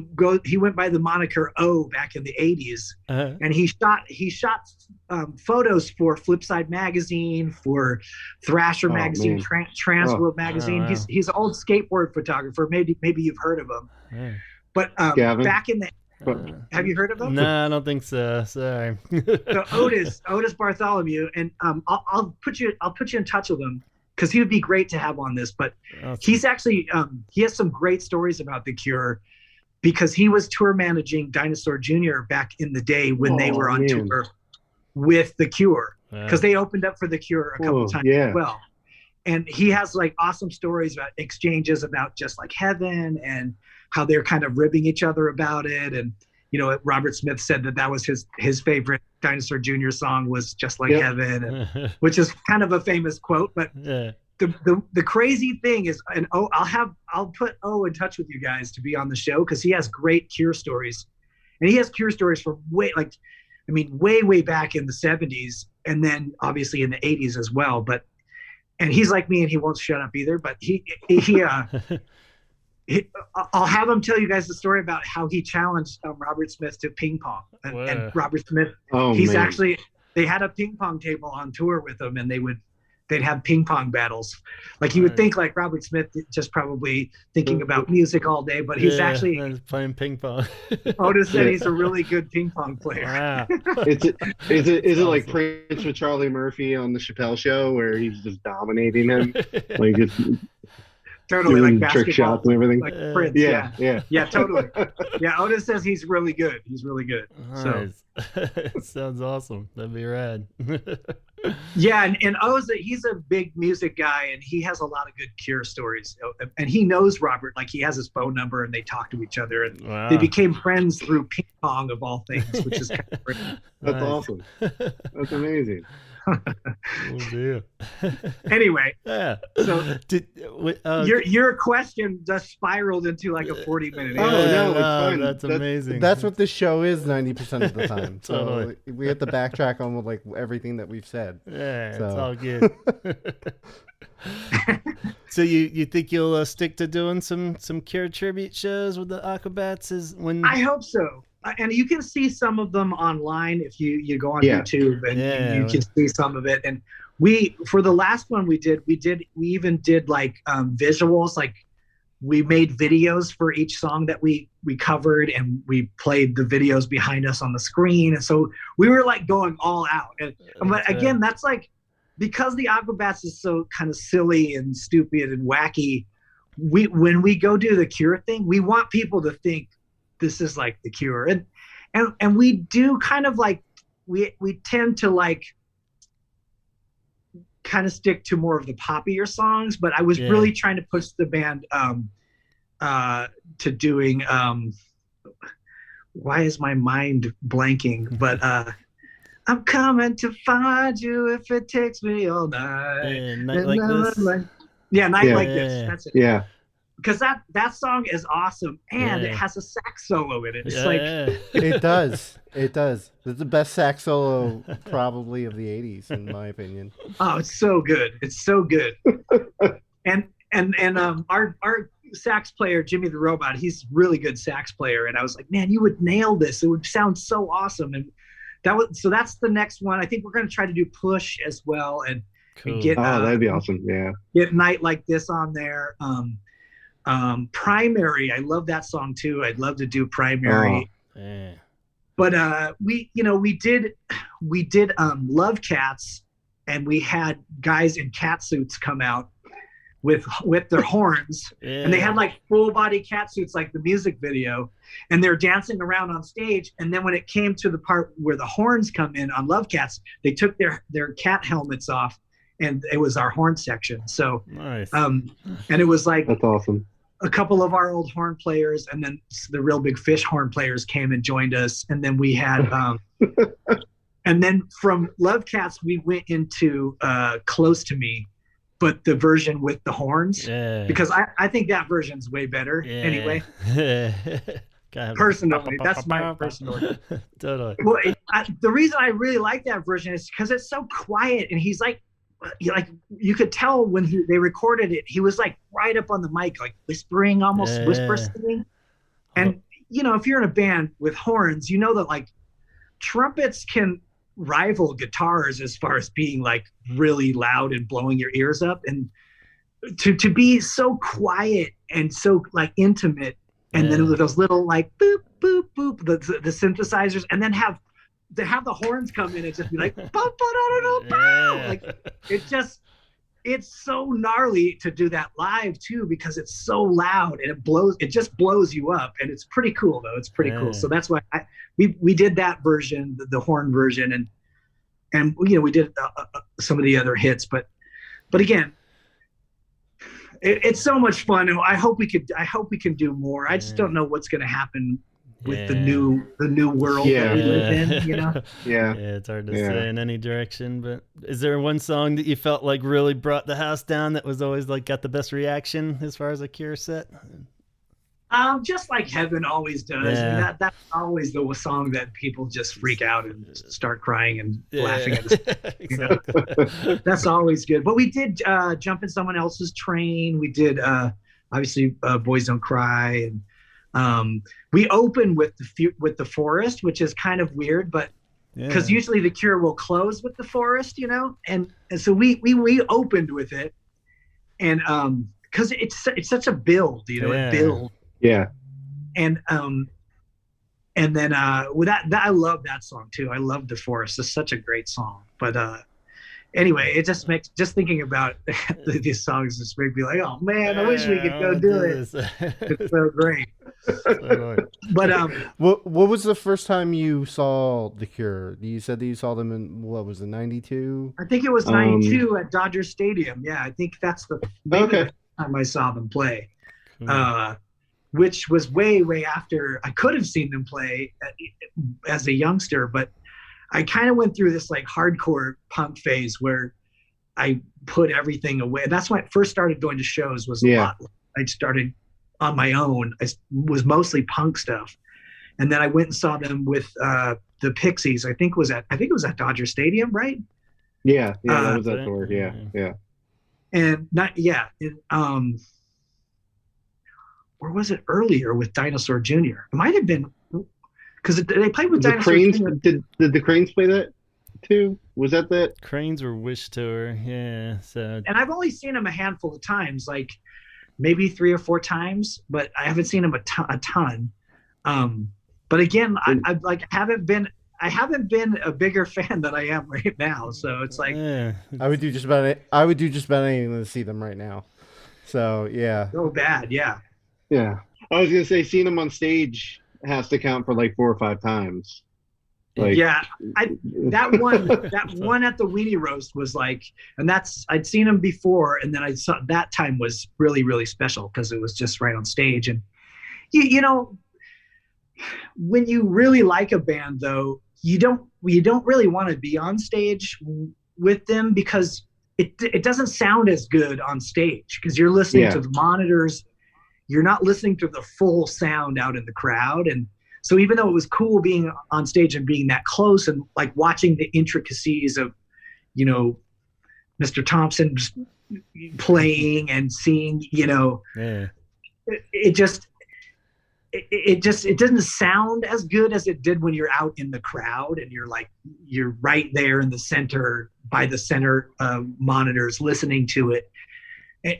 went by the moniker O back in the 80s, and he shot photos for Flipside magazine, for Thrasher magazine, Transworld magazine. Wow. He's an old skateboard photographer. Maybe you've heard of him. But back in the have you heard of him? No, I don't think so. Sorry. So Otis Bartholomew, and I'll put you in touch with him because he would be great to have on this. But he's actually he has some great stories about The Cure, because he was tour managing Dinosaur Jr. back in the day when they were on tour with The Cure, because they opened up for The Cure a couple times as well. And he has like awesome stories about exchanges about Just Like Heaven and how they're kind of ribbing each other about it. And, you know, Robert Smith said that was his favorite Dinosaur Jr. song was Just Like Heaven, and, which is kind of a famous quote. But the crazy thing is, and I'll put O in touch with you guys to be on the show, because he has great Cure stories. And he has Cure stories from way back in the 70s, and then obviously in the 80s as well. And he's like me, and he won't shut up either. But I'll have him tell you guys the story about how he challenged Robert Smith to ping pong. And Robert Smith, they had a ping pong table on tour with him, and they'd have ping pong battles. Like you would think like Robert Smith just probably thinking about music all day, but he's actually playing ping pong. Otis said he's a really good ping pong player. Wow. Is it like Prince with Charlie Murphy on the Chappelle Show, where he's just dominating him? Like it's totally like basketball, trick shots and everything. Like Prince. Yeah, totally. Yeah, Otis says he's really good. He's really good. Nice. So sounds awesome. That'd be rad. Yeah, and he's a big music guy, and he has a lot of good Cure stories. And he knows Robert, like he has his phone number, and they talk to each other, and they became friends through ping pong of all things, which is kind of great. That's awesome. That's amazing. Cool deal. Anyway, so your question just spiraled into like a 40-minute. No, it's fine. That's amazing. That's what this show is 90% of the time. Totally. So we have to backtrack on like everything that we've said. Yeah, it's all good. So you think you'll stick to doing some Cure tribute shows with the Aquabats? I hope so. And you can see some of them online if you go on YouTube, and you can see some of it. And for the last one we even did like visuals, like we made videos for each song that we covered, and we played the videos behind us on the screen. And so we were like going all out. And but again, that's like, because the Aquabats is so kind of silly and stupid and wacky, when we go do the Cure thing, we want people to think this is like the Cure. And we do kind of like, we tend to like kind of stick to more of the poppier songs, but I was really trying to push the band to doing why is my mind blanking, but I'm coming to find you if it takes me all night. Night Like This. Night Like This. That's it. Yeah. Because that song is awesome, and it has a sax solo in it. It's it does. It does. It's the best sax solo probably of the 80s, in my opinion. Oh, it's so good. It's so good. and our sax player, Jimmy the Robot, he's a really good sax player. And I was like, man, you would nail this. It would sound so awesome. And that's the next one. I think we're going to try to do Push as well, and get that'd be awesome. Yeah. Get Night Like This on there. Primary, I love that song too. I'd love to do Primary. But we did Love Cats, and we had guys in cat suits come out with their horns, and they had like full body cat suits like the music video, and they're dancing around on stage. And then when it came to the part where the horns come in on Love Cats, they took their cat helmets off, and it was our horn section. So nice. And it was like, that's awesome. A couple of our old horn players, and then the Real Big Fish horn players came and joined us. And then we had, and then from Love Cats, we went into Close to Me, but the version with the horns, because I think that version's way better anyway. Personally, that's my personal. Totally. Well, the reason I really like that version is because it's so quiet, and he's like you could tell when they recorded it, he was like right up on the mic, like whispering, almost whisper singing. And if you're in a band with horns, you know that like trumpets can rival guitars as far as being like really loud and blowing your ears up, and to be so quiet and so like intimate, and then with those little like boop boop boop, the synthesizers, and then have the horns come in and just be like like it's so gnarly to do that live too, because it's so loud and it just blows you up, and it's pretty cool though. It's pretty cool. So that's why we did that version, the horn version, and we did some of the other hits, but again, it's so much fun, and I hope we can do more. I just don't know what's going to happen with the new world that we live in, Yeah, it's hard to say in any direction. But is there one song that you felt like really brought the house down, that was always like got the best reaction as far as a Cure set? Just like Heaven always does. I mean, that's always the song that people just freak out and start crying and laughing at us. Exactly. That's always good. But we did Jump in Someone Else's Train. We did obviously Boys Don't Cry, and we opened with the Forest, which is kind of weird, but because usually the Cure will close with the Forest, and so we opened with it, and because it's such a build, it builds. Yeah. And then with that I love that song too. I love The Forest. It's such a great song. But anyway, it just makes, just thinking about these songs just make me like, oh man, I wish we could go do it. It's so great. But what was the first time you saw The Cure? You said that you saw them in, what was it, 92? I think it was 92 at Dodger Stadium. Yeah, I think that's the first time I saw them play. Which was way after I could have seen them play as a youngster, but I kind of went through this like hardcore punk phase where I put everything away. That's when I first started going to shows, was a lot. I started on my own. I was mostly punk stuff. And then I went and saw them with the Pixies. I think it was at Dodger Stadium, right? Yeah, that was that tour. Yeah. And or was it earlier with Dinosaur Jr.? It might have been, because they played with Dinosaur Cranes, Jr. Did the Cranes play that too? Was that Cranes were Wish tour? Yeah. So. And I've only seen them a handful of times. Like maybe 3 or 4 times, but I haven't seen them a ton. But again, I haven't been a bigger fan than I am right now. So it's like I would do just about anything to see them right now. So yeah. So bad, yeah. Yeah. I was gonna say seeing them on stage has to count for like 4 or 5 times. Like, yeah, that one at the Weenie Roast was like, and I'd seen him before, and then I saw that time was really, really special because it was just right on stage. And you know, when you really like a band, though, you don't really want to be on stage with them because it doesn't sound as good on stage because you're listening to the monitors. You're not listening to the full sound out in the crowd. And so even though it was cool being on stage and being that close and like watching the intricacies of, you know, Mr. Thompson playing and seeing, you know, it doesn't sound as good as it did when you're out in the crowd and you're right there in the center by the center monitors listening to it.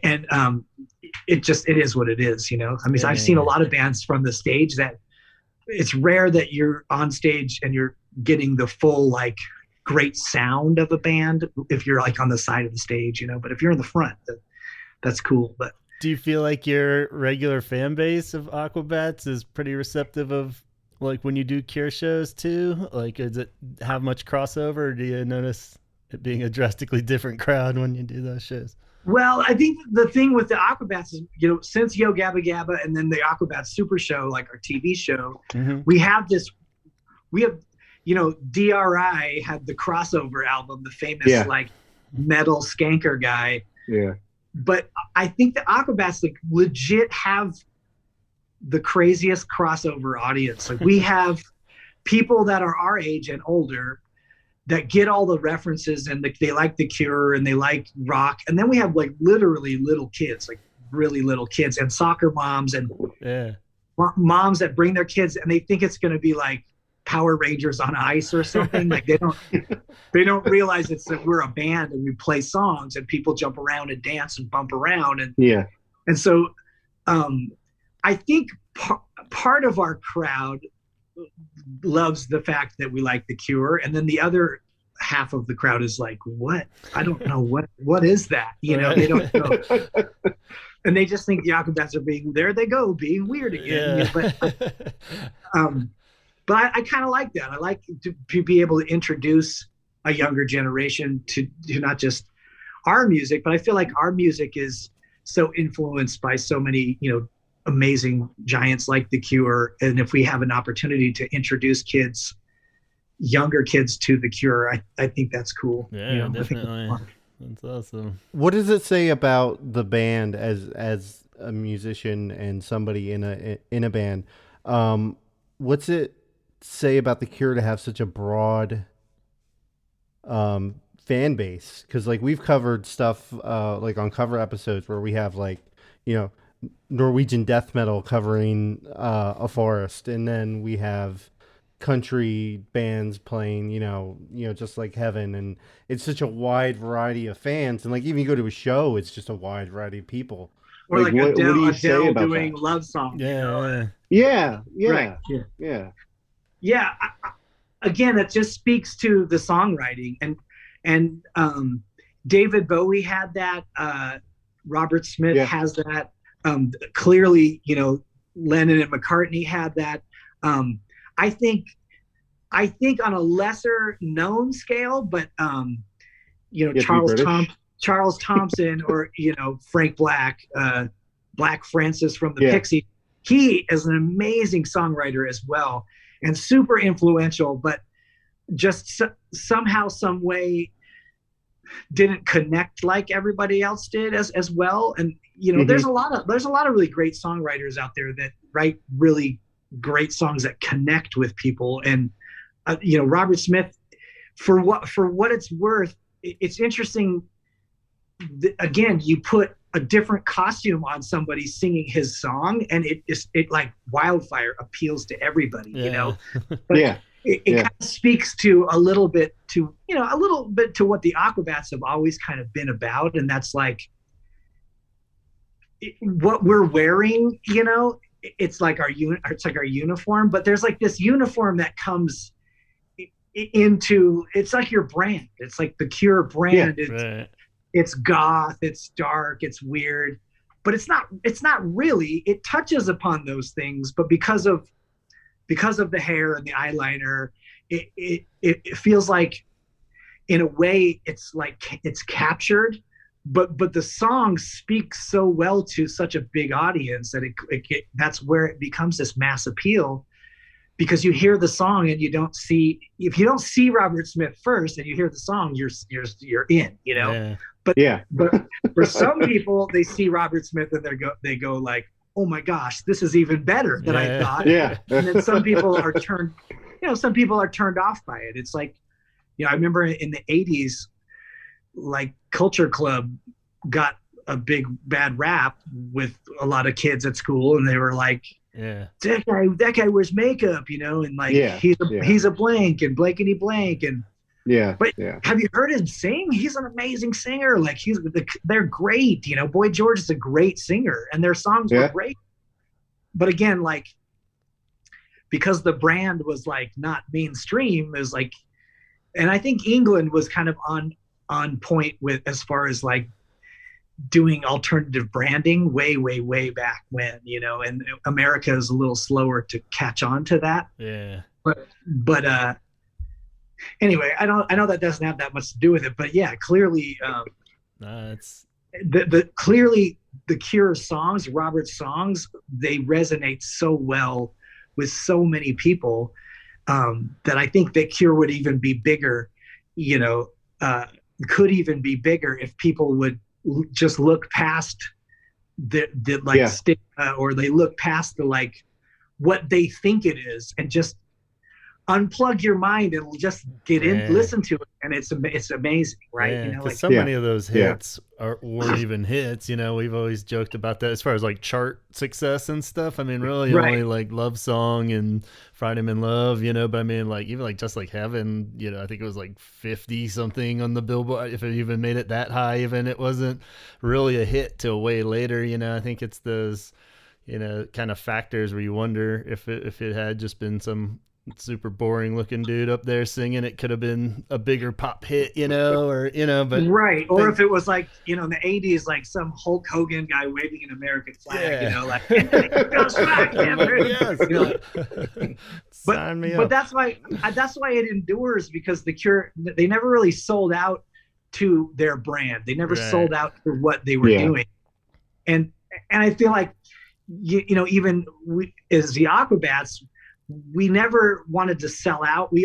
And it is what it is, you know. I mean, I've seen a lot of bands from the stage that it's rare that you're on stage and you're getting the full like great sound of a band if you're like on the side of the stage, you know. But if you're in the front, that's cool. But do you feel like your regular fan base of Aquabats is pretty receptive of like when you do Cure shows too? Like, does it have much crossover, or do you notice it being a drastically different crowd when you do those shows? Well, I think the thing with the Aquabats is, you know, since Yo Gabba Gabba and then the Aquabats Super Show, like our TV show, we have, you know, DRI had the crossover album, the famous like metal skanker guy. Yeah. But I think the Aquabats like legit have the craziest crossover audience. Like we have people that are our age and older that get all the references and they like The Cure and they like rock. And then we have like literally little kids, like really little kids and soccer moms and moms that bring their kids and they think it's going to be like Power Rangers on ice or something. Like they don't realize it's that we're a band and we play songs and people jump around and dance and bump around. And so I think part of our crowd loves the fact that we like The Cure, and then the other half of the crowd is like, what? I don't know what is that? You know, they don't know. And they just think the Aquabats are being being weird again. Yeah. But I kind of like that. I like to be able to introduce a younger generation to not just our music, but I feel like our music is so influenced by so many, you know, amazing giants like The Cure. And if we have an opportunity to introduce younger kids to The Cure, I think that's cool. Yeah, you know, definitely. That's awesome. What does it say about the band as a musician and somebody in a band? What's it say about The Cure to have such a broad fan base? Because like we've covered stuff like on cover episodes where we have like, you know, Norwegian death metal covering a forest, and then we have country bands playing, you know, just like Heaven, and it's such a wide variety of fans. And like even you go to a show, it's just a wide variety of people. Or like what do you say Adele about doing that? love songs. Yeah. Right. Yeah. Again, it just speaks to the songwriting, and David Bowie had that. Robert Smith has that. Clearly, you know, Lennon and McCartney had that. I think on a lesser known scale, but you know, Charles Thompson or, you know, Frank Black, Black Francis from the Pixies, he is an amazing songwriter as well and super influential, but just somehow, some way didn't connect like everybody else did as well. And you know, there's a lot of really great songwriters out there that write really great songs that connect with people. And you know, Robert Smith, for what it's worth, it's interesting. Again, you put a different costume on somebody singing his song, and it like wildfire appeals to everybody. You know, but it kind of speaks to a little bit to what the Aquabats have always kind of been about, and that's like what we're wearing, it's like our uniform, but there's like this uniform that comes into, it's like your brand. It's like the Cure brand. It's goth, it's dark, it's weird, but it's not really. It touches upon those things, but because of the hair and the eyeliner, it feels like, in a way, it's like it's captured, but the song speaks so well to such a big audience that it that's where it becomes this mass appeal, because you hear the song and if you don't see Robert Smith first and you hear the song, you're in, But for some people, they see Robert Smith and they go like, oh my gosh, this is even better than I thought. Yeah. And then some people are turned off by it. It's like, I remember in the 80s, like Culture Club got a big bad rap with a lot of kids at school, and they were like, that guy wears makeup, and like he's a blank and blankety blank, and have you heard him sing? He's an amazing singer. Like they're great. Boy George is a great singer, and their songs were great. But again, like, because the brand was like not mainstream, is like, and I think England was kind of on point with, as far as like doing alternative branding way back when, and America is a little slower to catch on to that. Yeah. But anyway, I know that doesn't have that much to do with it, but yeah, clearly, it's clearly the Cure songs, Robert's songs, they resonate so well with so many people, that I think that Cure would even be bigger, could even be bigger if people would just look past the stigma, or they look past the like what they think it is, and just unplug your mind and just get in, listen to it, and it's amazing, right? Because so many of those hits weren't even hits. We've always joked about that as far as like chart success and stuff. I mean, really, only like Love Song and Friday I'm in Love, but I mean, like even like Just Like Heaven, I think it was like 50 something on the Billboard, if it even made it that high. Even it wasn't really a hit till way later. I think it's those kind of factors where you wonder if it had just been some super boring looking dude up there singing, it could have been a bigger pop hit, but right. Or if it was like, in the 80s, like some Hulk Hogan guy waving an American flag, like goes back, but that's why it endures, because the Cure, they never really sold out to their brand. They never sold out for what they were doing. And I feel like, even we, as the Aquabats, we never wanted to sell out. We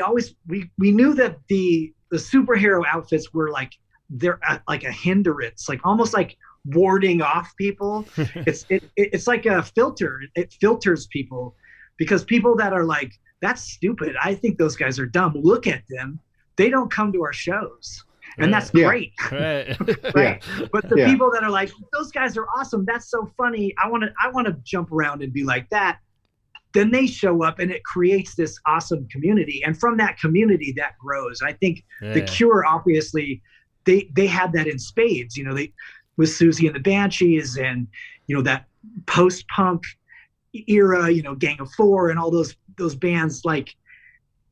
knew that the superhero outfits were like, they're like a hindrance, like almost like warding off people. It's like a filter. It filters people, because people that are like, that's stupid, I think those guys are dumb, look at them, they don't come to our shows. And that's great. Right. But the people that are like, those guys are awesome, that's so funny, I want to jump around and be like that, then they show up, and it creates this awesome community. And from that community, that grows. I think the Cure, obviously, they had that in spades. They with Susie and the Banshees, and that post-punk era, Gang of Four, and all those bands, like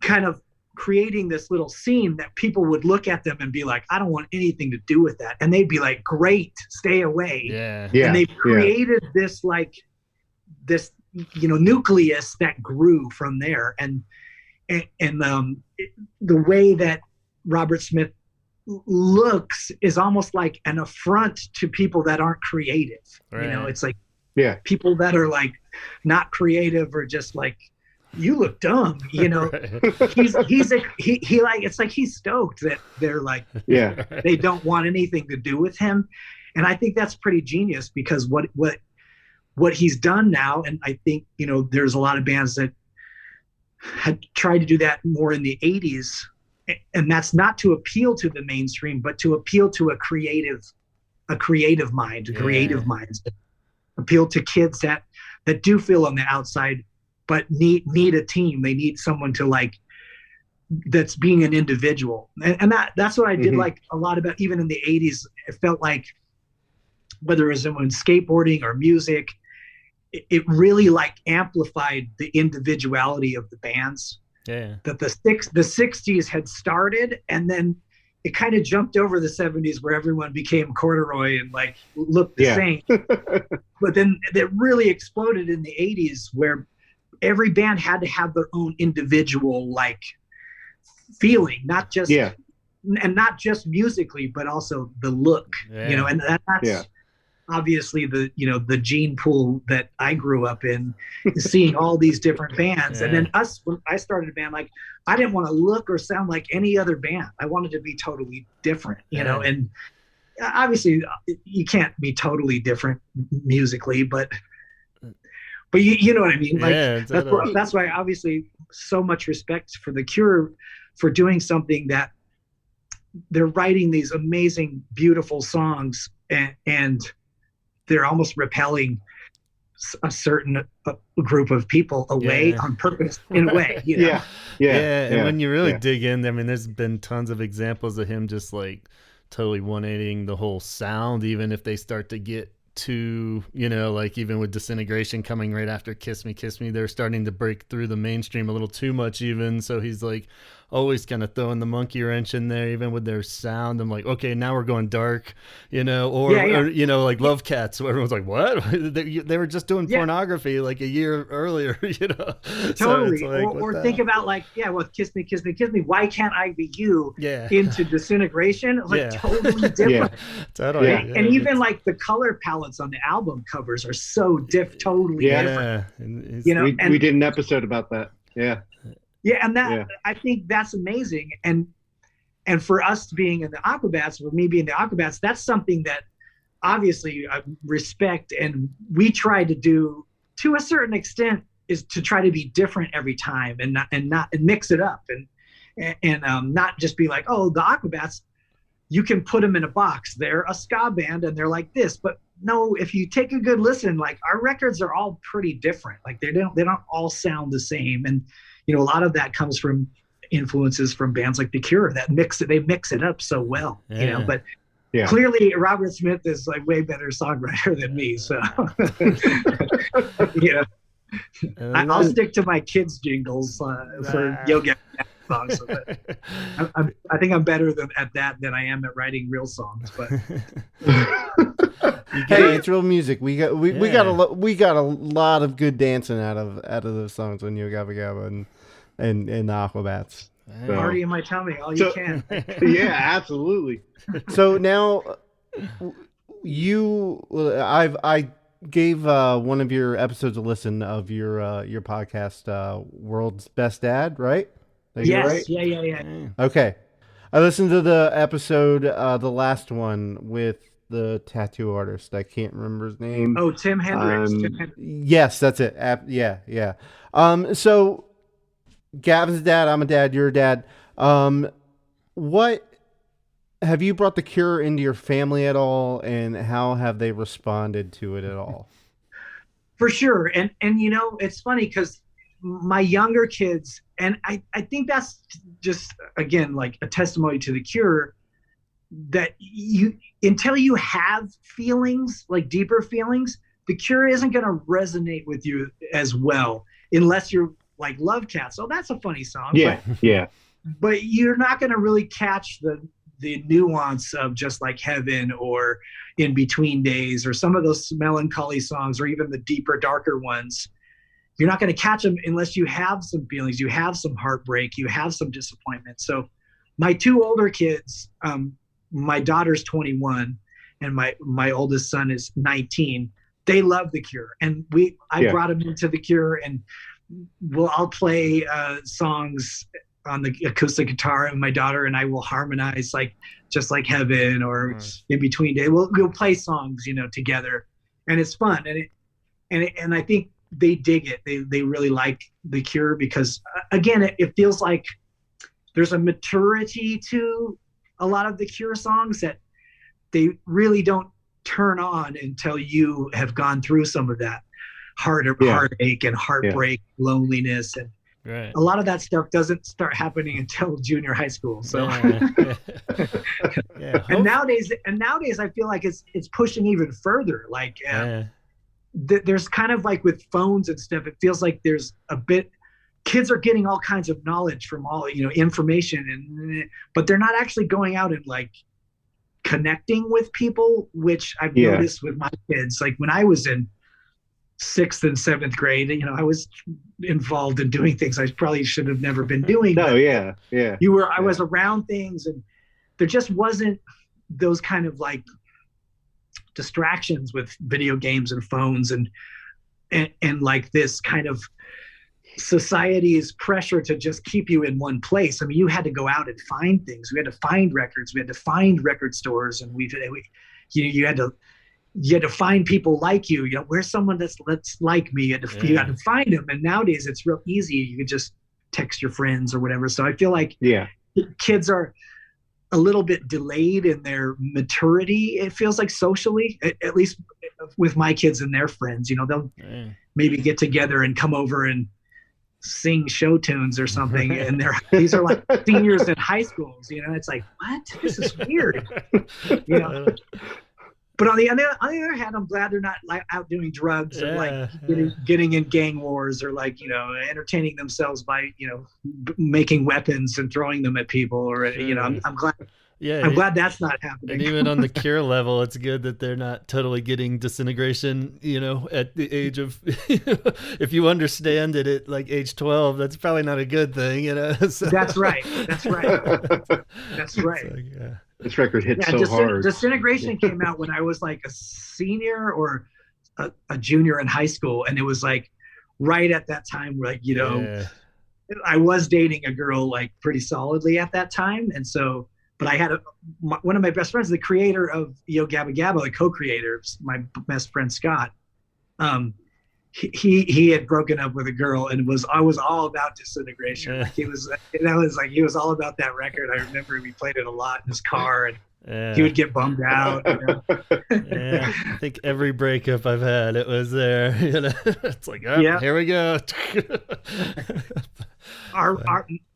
kind of creating this little scene that people would look at them and be like, I don't want anything to do with that, and they'd be like, great, stay away. And they've created this like this nucleus that grew from there, and the way that Robert Smith looks is almost like an affront to people that aren't creative. It's like people that are like not creative, or just like, you look dumb. He's it's like he's stoked that they're like they don't want anything to do with him, and I think that's pretty genius, because what he's done now, and I think there's a lot of bands that had tried to do that more in the 80s, and that's not to appeal to the mainstream, but to appeal to a creative mind, creative minds, appeal to kids that do feel on the outside, but need a team. They need someone to like, that's being an individual, and that's what I did like a lot about, even in the 80s. It felt like whether it was in skateboarding or music, it really like amplified the individuality of the bands. Yeah. That the 60s had started, and then it kind of jumped over the 70s where everyone became corduroy and like looked the same. But then it really exploded in the 80s where every band had to have their own individual like feeling, not just and not just musically, but also the look, you know, and that's obviously the, you know, the gene pool that I grew up in, seeing all these different bands. And then when I started a band, like I didn't want to look or sound like any other band. I wanted to be totally different, you know, and obviously you can't be totally different musically, but you know what I mean? Like that's why obviously so much respect for The Cure for doing something that they're writing these amazing, beautiful songs and they're almost repelling a certain group of people away on purpose in a way, you know? And when you really dig in, I mean, there's been tons of examples of him just like totally 180ing the whole sound, even if they start to get to, you know, like even with Disintegration coming right after Kiss Me, they're starting to break through the mainstream a little too much even. So he's like always kind of throwing the monkey wrench in there, even with their sound. I'm like, okay, now we're going dark, you know, or you know, like Love Cats, where everyone's like, what? they were just doing pornography like a year earlier, you know? Totally. So like, or think about like, well, Kiss Me, Why Can't I Be You? Into Disintegration, like totally different. Totally. And even like the color palettes on the album covers are so totally different. You know, we did an episode about that. And that I think that's amazing. And for us being in the Aquabats, for me being the Aquabats, that's something that obviously I respect, and we try to do to a certain extent is to try to be different every time and mix it up and not just be like, oh, the Aquabats, you can put them in a box. They're a ska band and they're like this, but no, if you take a good listen, like our records are all pretty different. Like they don't all sound the same. And, you know, a lot of that comes from influences from bands like The Cure that they mix it up so well, you know, but clearly Robert Smith is like way better songwriter than me. So, you know, I'll stick to my kids jingles for Yo Gabba Gabba songs. So I think I'm better at that than I am at writing real songs, but hey, it's real music. We got a lot of good dancing out of those songs on Yo Gabba Gabba and the Aquabats. Party in my tummy, all you can. Yeah, absolutely. So now I gave one of your episodes a listen of your podcast, World's Best Dad, right? Yes. Yeah. Okay. I listened to the episode, the last one with the tattoo artist. I can't remember his name. Oh, Tim Hendricks. Yes, that's it. Yeah. So Gavin's a dad. I'm a dad. You're a dad. What have you brought The Cure into your family at all, and how have they responded to it at all? For sure. And you know, it's funny because my younger kids, and I think that's just, again, like a testimony to The Cure, that until you have feelings, like deeper feelings, The Cure isn't going to resonate with you as well unless you're like Love Cats. So that's a funny song. But you're not going to really catch the nuance of just like Heaven or In Between Days or some of those melancholy songs, or even the deeper, darker ones. You're not going to catch them unless you have some feelings, you have some heartbreak, you have some disappointment. So my two older kids, my daughter's 21 and my oldest son is 19. They love The Cure, and I brought them into The Cure, and I'll play songs on the acoustic guitar, and my daughter and I will harmonize like just like Heaven or In Between Days. We'll play songs, you know, together, and it's fun. And I think they dig it. They really like The Cure because again, it feels like there's a maturity to a lot of The Cure songs that they really don't turn on until you have gone through some of that heartache and heartbreak, loneliness, Right. A lot of that stuff doesn't start happening until junior high school. So, and nowadays I feel like it's pushing even further. Like, there's kind of like with phones and stuff, it feels like there's a bit, kids are getting all kinds of knowledge from all, information, but they're not actually going out and like connecting with people, which I've noticed with my kids. Like when I was in 6th and 7th grade, I was involved in doing things I probably should have never been doing. I was around things, and there just wasn't those kind of like distractions with video games and phones and like this kind of society's pressure to just keep you in one place. I mean, you had to go out and find things. We had to find records. We had to find record stores, and you had to find people like you. Where's someone that's like me? You had to find them. And nowadays, it's real easy. You can just text your friends or whatever. So I feel like kids are a little bit delayed in their maturity. It feels like socially, at least with my kids and their friends. They'll maybe get together and come over and sing show tunes or something, and these are like seniors in high schools. It's like, what? This is weird. But on the other hand, I'm glad they're not like out doing drugs or like getting in gang wars or like entertaining themselves by making weapons and throwing them at people or I'm glad. Yeah, I'm glad that's not happening. And even on the Cure level, it's good that they're not totally getting disintegration, at the age of, if you understand it at like age 12, that's probably not a good thing, So. That's right. That's right. Like, this record hits so hard. Disintegration came out when I was like a senior or a junior in high school. And it was like right at that time, like, I was dating a girl like pretty solidly at that time. And so, but I had one of my best friends, the creator of Yo Gabba Gabba, the co-creator, my best friend Scott. He had broken up with a girl and I was all about disintegration. Like he was all about that record. I remember we played it a lot in his car, and he would get bummed out. I think every breakup I've had, it was there. It's like, here we go.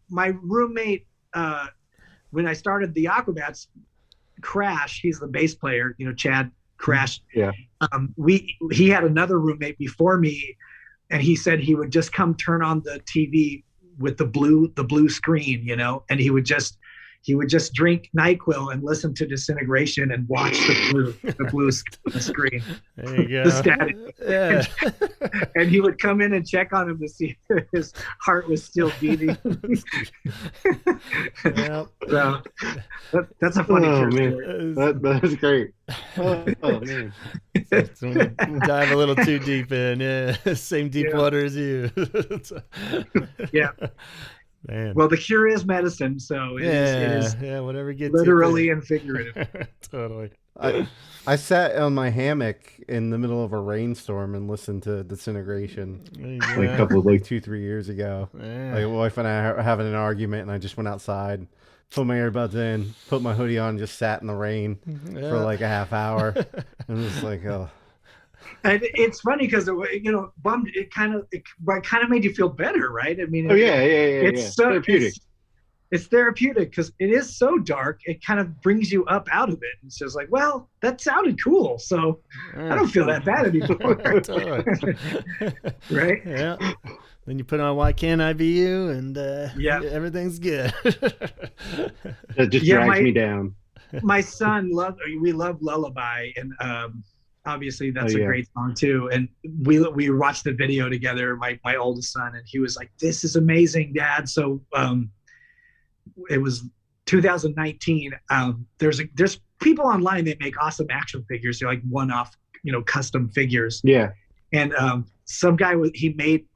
My roommate. When I started the Aquabats, Crash, he's the bass player, Chad Crash. Yeah. He had another roommate before me, and he said he would just come turn on the TV with the blue screen, and he would just drink NyQuil and listen to Disintegration and watch the blue screen. There you go. The static. Yeah. And he would come in and check on him to see if his heart was still beating. Yep. So that's a funny man. That's great. Oh man. So dive a little too deep in. Same deep water as you. Yeah. Man. Well, the Cure is medicine, so it is whatever gets literally and figurative. Totally. I sat on my hammock in the middle of a rainstorm and listened to Disintegration like a couple of 2-3 years ago. Yeah. Like, wife and I were having an argument, and I just went outside, put my earbuds in, put my hoodie on, and just sat in the rain for like a half hour. And it was like, oh. And it's funny because bummed. It kind of made you feel better, right? I mean, it's so therapeutic. It's therapeutic because it is so dark. It kind of brings you up out of it. It's just like, well, that sounded cool, so I don't feel that bad anymore. Right? Yeah. Then you put on Why Can't I Be You, and everything's good. It just drags me down. My son we love Lullaby, and obviously that's a great song too. And we watched the video together, my oldest son, and he was like, "This is amazing, Dad." So it was 2019. There's people online that make awesome action figures. They're like one-off, custom figures. Yeah. And some guy he made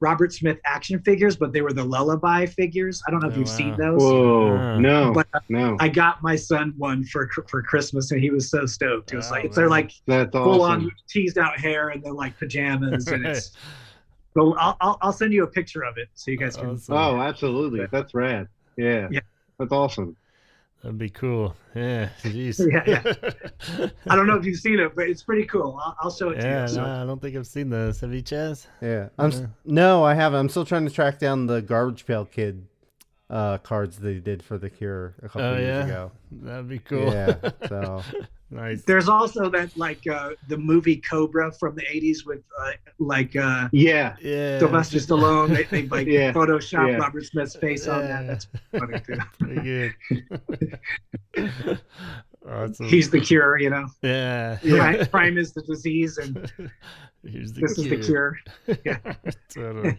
Robert Smith action figures, but they were the Lullaby figures. I don't know if you've seen those. Whoa, no, but no. I got my son one for Christmas, and he was so stoked. It was they're like that's full awesome. on teased out hair and then like pajamas, and it's. So I'll send you a picture of it so you guys can. Oh, absolutely, that's rad. Yeah, that's awesome. That'd be cool. Yeah, jeez. Yeah. I don't know if you've seen it, but it's pretty cool. I'll show it to you. So. No, I don't think I've seen this. Have you, Chaz? Yeah. No, I haven't. I'm still trying to track down the Garbage Pail Kid cards they did for The Cure a couple years ago. That'd be cool. Yeah. So nice. There's also that the movie Cobra from the 80s with Sylvester Stallone. They Photoshop Robert Smith's face on that. That's funny too. Pretty good. Awesome. He's the cure, you know. Yeah. Crime is the disease, and this is the cure. Yeah. Totally.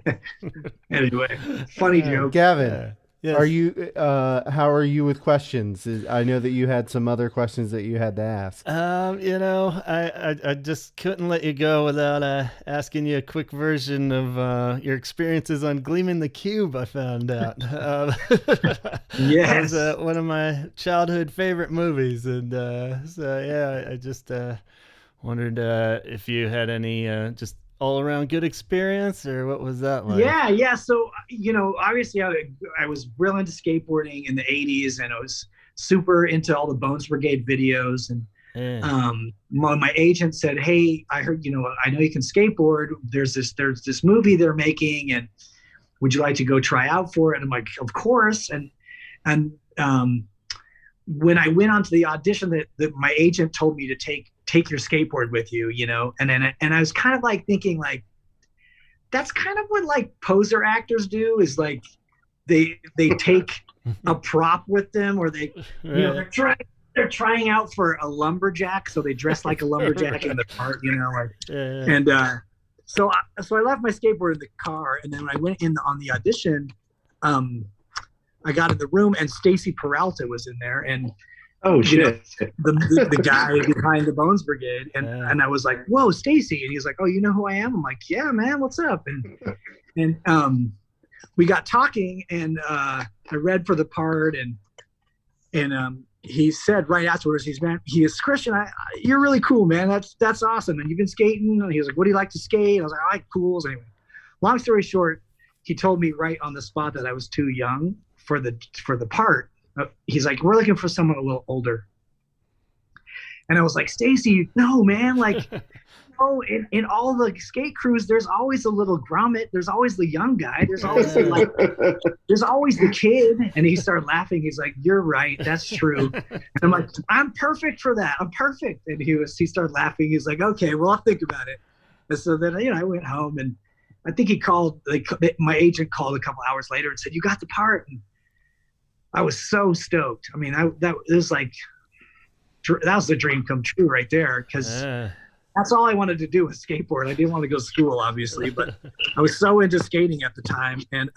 Anyway, funny joke. Gavin. Yes. Are you? How are you with questions? I know that you had some other questions that you had to ask. I just couldn't let you go without asking you a quick version of your experiences on Gleaming the Cube. I found out. Yes, that was one of my childhood favorite movies, and I just wondered if you had any just all around good experience, or what was that like? Yeah. So, obviously I was real into skateboarding in the 80s, and I was super into all the Bones Brigade videos. And my agent said, "Hey, I heard, I know you can skateboard. There's this movie they're making, and would you like to go try out for it?" And I'm like, "Of course." And when I went onto the audition, that my agent told me to take your skateboard with you, and I was kind of like thinking, like, that's kind of what like poser actors do, is like they take a prop with them, or they they're trying out for a lumberjack, so they dress like a lumberjack in the part, And so I left my skateboard in the car, and then when I went in on the audition, I got in the room, and Stacy Peralta was in there, and oh shit, the guy behind the Bones Brigade, and I was like, "Whoa, Stacy!" And he's like, "Oh, you know who I am?" I'm like, "Yeah, man, what's up?" And we got talking, and I read for the part, and he said right afterwards, he is Christian. You're really cool, man. That's awesome. And you've been skating. And he was like, "What do you like to skate?" I was like, "I like pools." Anyway, long story short, he told me right on the spot that I was too young for the part. He's like, "We're looking for someone a little older." And I was like, "Stacy, no, man, like, in all the skate crews, there's always a little grommet. There's always the young guy. There's always there's always the kid." And he started laughing. He's like, "You're right. That's true." And I'm like, "I'm perfect for that. I'm perfect." And he started laughing. He's like, "Okay, well, I'll think about it." And so then, I went home, and I think he called, my agent called a couple hours later and said, "You got the part." And I was so stoked. I mean, that was the dream come true right there, because that's all I wanted to do was skateboard. I didn't want to go to school, obviously, but I was so into skating at the time. And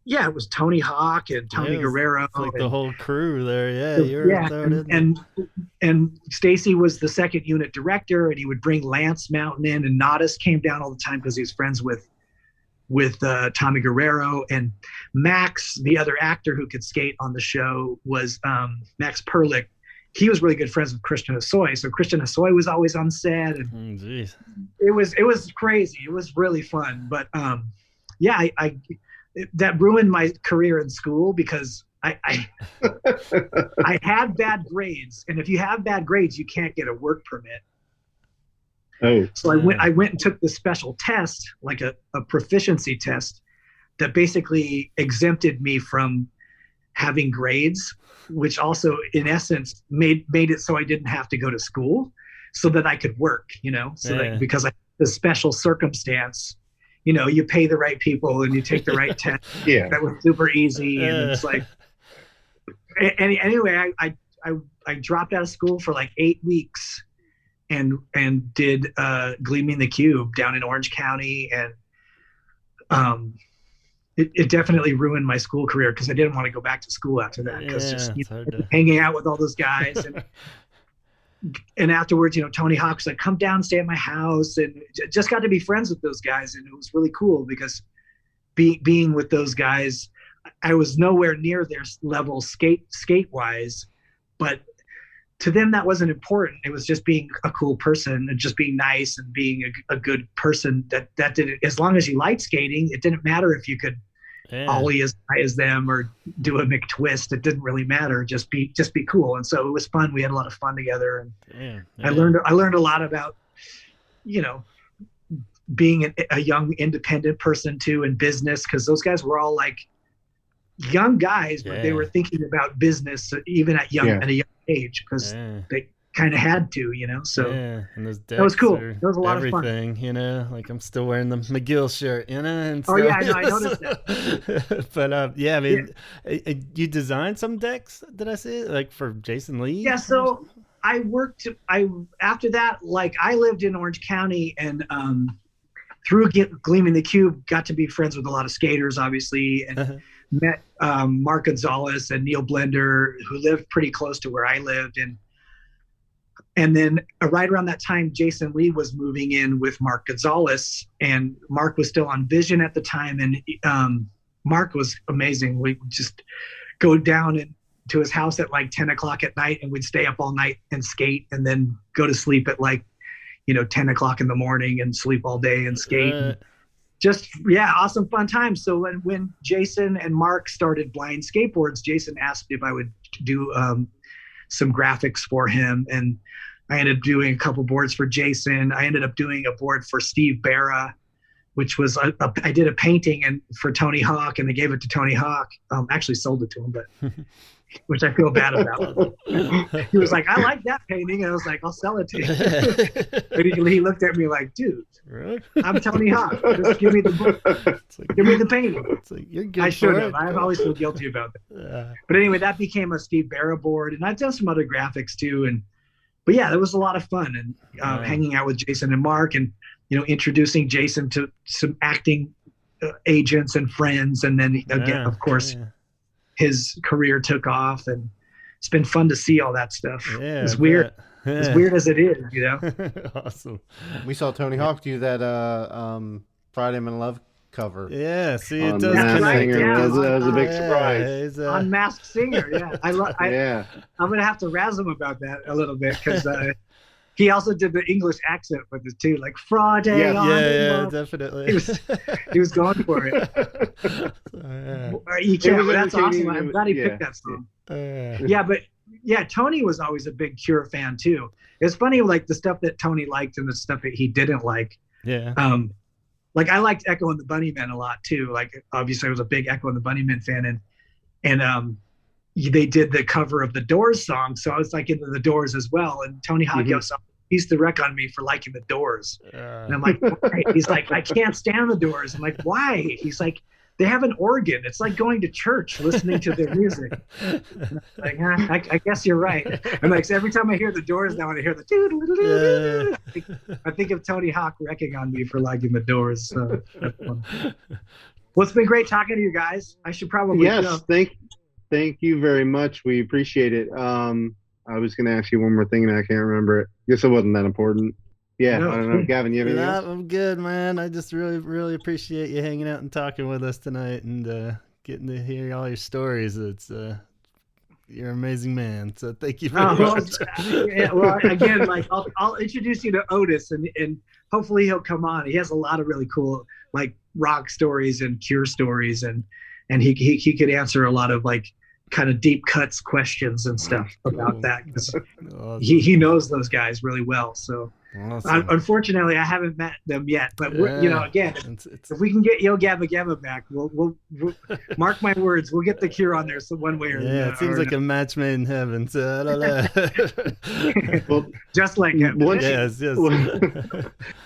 it was Tony Hawk and Tommy Guerrero. Like the whole crew there. And Stacy was the second unit director, and he would bring Lance Mountain in, and Nadas came down all the time because he was friends with Tommy Guerrero. And Max, the other actor who could skate on the show, was Max Perlich. He was really good friends with Christian Hosoi, so Christian Hosoi was always on set, and it was crazy. It was really fun, but that ruined my career in school, because I had bad grades, and if you have bad grades, you can't get a work permit. So I went and took this special test, like a proficiency test, that basically exempted me from having grades, which also in essence made it so I didn't have to go to school, so that I could work, because I had this special circumstance, you pay the right people and you take the right test. Yeah, that was super easy. And it's like, anyway, I dropped out of school for like 8 weeks and did Gleaming the Cube down in Orange County, and it definitely ruined my school career, because I didn't want to go back to school after that, because hanging out with all those guys, and afterwards, Tony Hawk was like, "Come down, stay at my house," and just got to be friends with those guys, and it was really cool, because being with those guys, I was nowhere near their level skate wise, but to them that wasn't important. It was just being a cool person and just being nice and being a good person. That did it. As long as you liked skating, it didn't matter if you could ollie as high as them or do a McTwist. It didn't really matter. Just be cool. And so it was fun. We had a lot of fun together, and I learned a lot about, being a young independent person too in business, because those guys were all like young guys, but they were thinking about business even at a young age, because they kind of had to, so and those that was cool. That was a lot of fun. Like I'm still wearing the McGill shirt, and stuff. I noticed that. But you designed some decks, did I see, like for Jason Lee? Yeah, so after that, like I lived in Orange County, and through Gleaming the Cube, got to be friends with a lot of skaters, obviously, and met Mark Gonzalez and Neil Blender, who lived pretty close to where I lived. And then right around that time, Jason Lee was moving in with Mark Gonzalez, and Mark was still on Vision at the time. And Mark was amazing. We would just go down to his house at like 10 o'clock at night, and we'd stay up all night and skate, and then go to sleep at like 10 o'clock in the morning and sleep all day and skate. Awesome fun times. So when Jason and Mark started Blind Skateboards, Jason asked if I would do some graphics for him, and I ended up doing a couple boards for Jason. I ended up doing a board for Steve Barra, which was I did a painting and for Tony Hawk, and they gave it to Tony Hawk. Actually sold it to him, but which I feel bad about. He was like, I like that painting. And I was like, I'll sell it to you. But he looked at me like, dude, I'm Tony Hawk. Just give me the book. Give me the painting. You're good. I should have. I've always feel guilty about that. But anyway, that became a Steve Barra board. And I've done some other graphics too. But yeah, it was a lot of fun. And hanging out with Jason and Mark, and, introducing Jason to some acting agents and friends. And then again, of course, his career took off, and it's been fun to see all that stuff. It's weird. As weird as it is, Awesome. We saw Tony Hawk do that Friday I'm in Love cover. Yeah, see, it does connect. That was a big surprise. On Masked Singer, yeah. I'm going to have to razz him about that a little bit, because he also did the English accent with it too, like Friday. Yeah, definitely. He was going for it. That's awesome. I'm glad he picked that song. But Tony was always a big Cure fan too. It's funny, like the stuff that Tony liked and the stuff that he didn't like. Yeah. Like I liked Echo and the Bunnymen a lot too. Like obviously I was a big Echo and the Bunnymen fan, and they did the cover of the Doors song, so I was like into the Doors as well. And Tony Hawk used to wreck on me for liking the Doors, and I'm like, why? He's like, I can't stand the Doors. I'm like, why? He's like, they have an organ. It's like going to church listening to their music. Like, I guess you're right. And like, so every time I hear the Doors now, and I hear the I think of Tony Hawk wrecking on me for liking the Doors. So that's fun. Well, it's been great talking to you guys. I should probably Thank you very much. We appreciate it. I was going to ask you one more thing, and I can't remember it. Guess it wasn't that important. Yeah, no. I don't know. Gavin, you have anything else? I'm good, man. I just really, really appreciate you hanging out and talking with us tonight, and getting to hear all your stories. It's you're an amazing man. So thank you very much. Well, again, like I'll introduce you to Otis, and hopefully he'll come on. He has a lot of really cool like rock stories and Cure stories, and he could answer a lot of like kind of deep cuts questions and stuff about that, because awesome. he knows those guys really well. So awesome. Unfortunately I haven't met them yet, but again, if we can get Yo Gabba Gabba back, we'll mark my words, we'll get the Cure on there one way or the other. It seems like a match made in heaven, so I don't know. Well, just like him. Yes.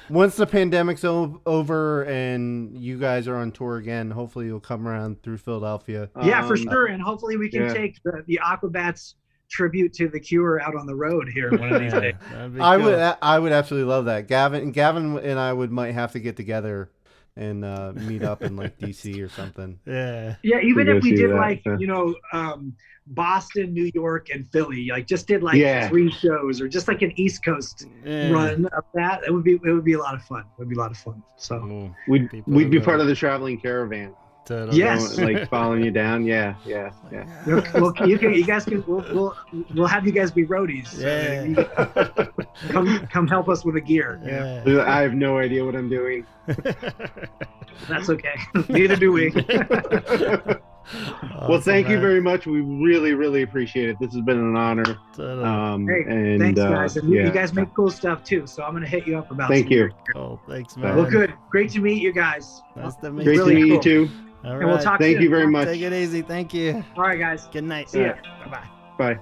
Once the pandemic's over and you guys are on tour again, hopefully you'll come around through Philadelphia. Yeah, for sure. And hopefully we can take the Aquabats tribute to the Cure out on the road here one of these days. I would absolutely love that. Gavin and I might have to get together and meet up in like DC or something. Yeah, even if we did like Boston, New York, and Philly, like just did like 3 shows, or just like an East Coast run of that, it would be a lot of fun. So we'd be part of the traveling caravan. Totally. Yes. Like following you down. Yeah. Well, you guys can. We'll have you guys be roadies. Come help us with the gear. Yeah. I have no idea what I'm doing. That's okay. Neither do we. Well, thank you very much. We really, really appreciate it. This has been an honor. Hey, thanks, guys. And you guys make cool stuff too. So I'm gonna hit you up about. Thank you. Oh, thanks, man. Well, good. Great to meet you guys. Nice to meet Great you. to meet you too. All right. And we'll talk Thank soon. you very much. Take it easy. Thank you. All right, guys. Good night. See ya. Bye-bye. Bye.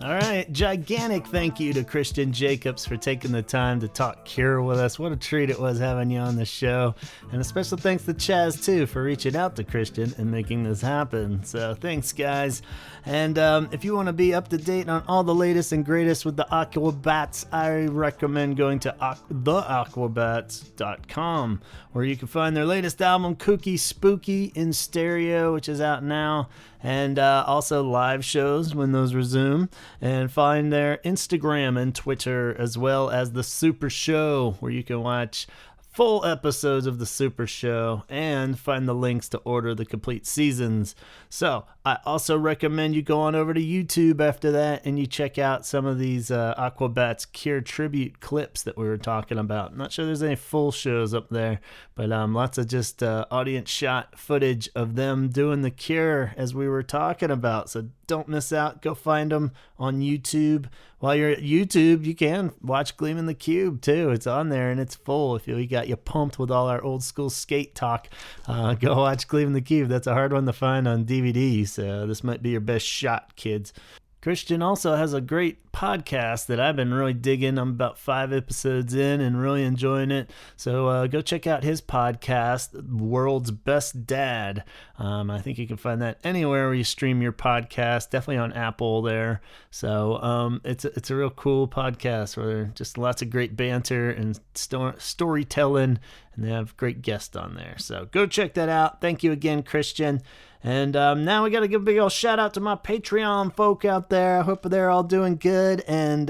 All right, gigantic thank you to Christian Jacobs for taking the time to talk Cure with us. What a treat it was having you on the show. And a special thanks to Chaz, too, for reaching out to Christian and making this happen. So thanks, guys. And if you want to be up to date on all the latest and greatest with the Aquabats, I recommend going to theaquabats.com, where you can find their latest album, Kooky Spooky, in stereo, which is out now, and also live shows when those resume, and find their Instagram and Twitter, as well as the Super Show, where you can watch full episodes of the Super Show and find the links to order the complete seasons. So I also recommend you go on over to YouTube after that and you check out some of these Aquabats Cure tribute clips that we were talking about. I'm not sure there's any full shows up there, but lots of just audience shot footage of them doing the Cure as we were talking about. So don't miss out. Go find them on YouTube. While you're at YouTube, you can watch Gleaming the Cube too. It's on there and it's full. If we got you pumped with all our old school skate talk, go watch Gleaming the Cube. That's a hard one to find on DVD, so this might be your best shot, kids. Christian also has a great podcast that I've been really digging. I'm about 5 episodes in and really enjoying it. So go check out his podcast, World's Best Dad. I think you can find that anywhere where you stream your podcast, definitely on Apple there. So it's a real cool podcast where there's just lots of great banter and storytelling, and they have great guests on there. So go check that out. Thank you again, Christian. And now we got to give a big old shout out to my Patreon folk out there. I hope they're all doing good. And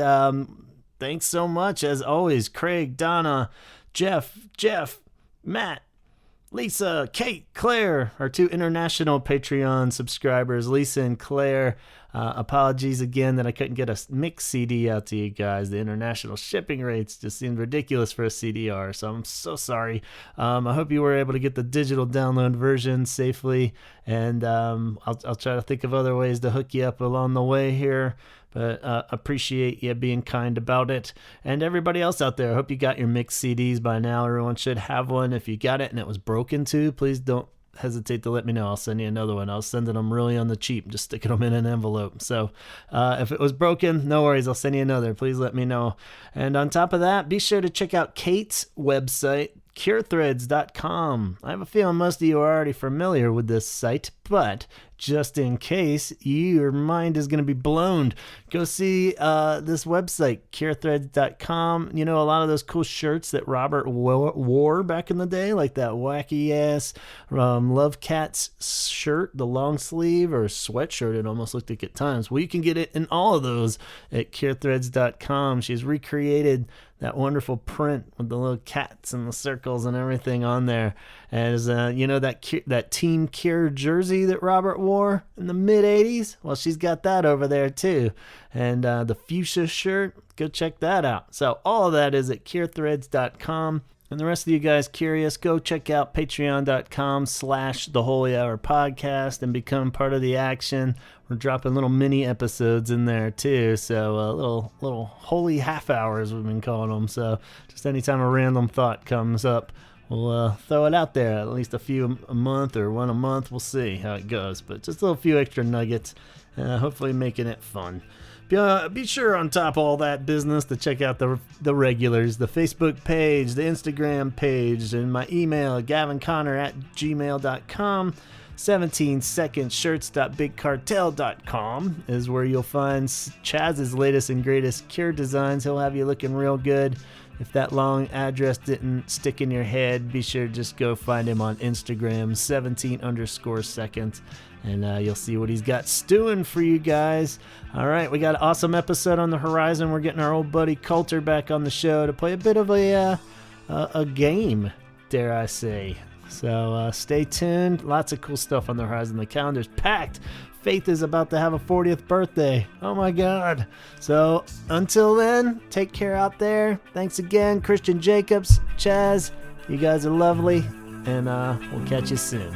thanks so much, as always, Craig, Donna, Jeff, Matt, Lisa, Kate, Claire, our 2 international Patreon subscribers, Lisa and Claire. Apologies again that I couldn't get a mix CD out to you guys. The international shipping rates just seemed ridiculous for a CDR, so I'm so sorry. I hope you were able to get the digital download version safely, and I'll try to think of other ways to hook you up along the way here. But appreciate you being kind about it. And everybody else out there, I hope you got your mixed CDs by now. Everyone should have one. If you got it and it was broken too, please don't hesitate to let me know. I'll send you another one. I was sending them really on the cheap, just sticking them in an envelope. So if it was broken, no worries. I'll send you another. Please let me know. And on top of that, be sure to check out Kate's website, curethreads.com. I have a feeling most of you are already familiar with this site, but just in case your mind is going to be blown, go see this website, curethreads.com. You know, a lot of those cool shirts that Robert wore back in the day, like that wacky ass Love Cats shirt, the long sleeve or sweatshirt, it almost looked like at times. Well, you can get it in all of those at curethreads.com. She's recreated that wonderful print with the little cats and the circles and everything on there. As you know, that Team Cure jersey that Robert wore in the mid-'80s? Well, she's got that over there too. And the fuchsia shirt, go check that out. So all of that is at curethreads.com. And the rest of you guys curious, go check out patreon.com/The Holy Hour Podcast and become part of the action. We're dropping little mini episodes in there too. So little holy half hours, we've been calling them. So just anytime a random thought comes up, we'll throw it out there. At least a few a month or one a month. We'll see how it goes. But just a little few extra nuggets, hopefully making it fun. Be sure on top of all that business to check out the regulars, the Facebook page, the Instagram page, and my email, gavinconnor@gmail.com. 17secondshirts.bigcartel.com is where you'll find Chaz's latest and greatest Cure designs. He'll have you looking real good. If that long address didn't stick in your head, be sure to just go find him on Instagram, 17_seconds, and you'll see what he's got stewing for you guys. All right, we got an awesome episode on the horizon. We're getting our old buddy Coulter back on the show to play a bit of a game, dare I say. So stay tuned. Lots of cool stuff on the horizon. The calendar's packed. Faith is about to have a 40th birthday. Oh my God. So until then, take care out there. Thanks again, Christian Jacobs, Chaz. You guys are lovely, and we'll catch you soon.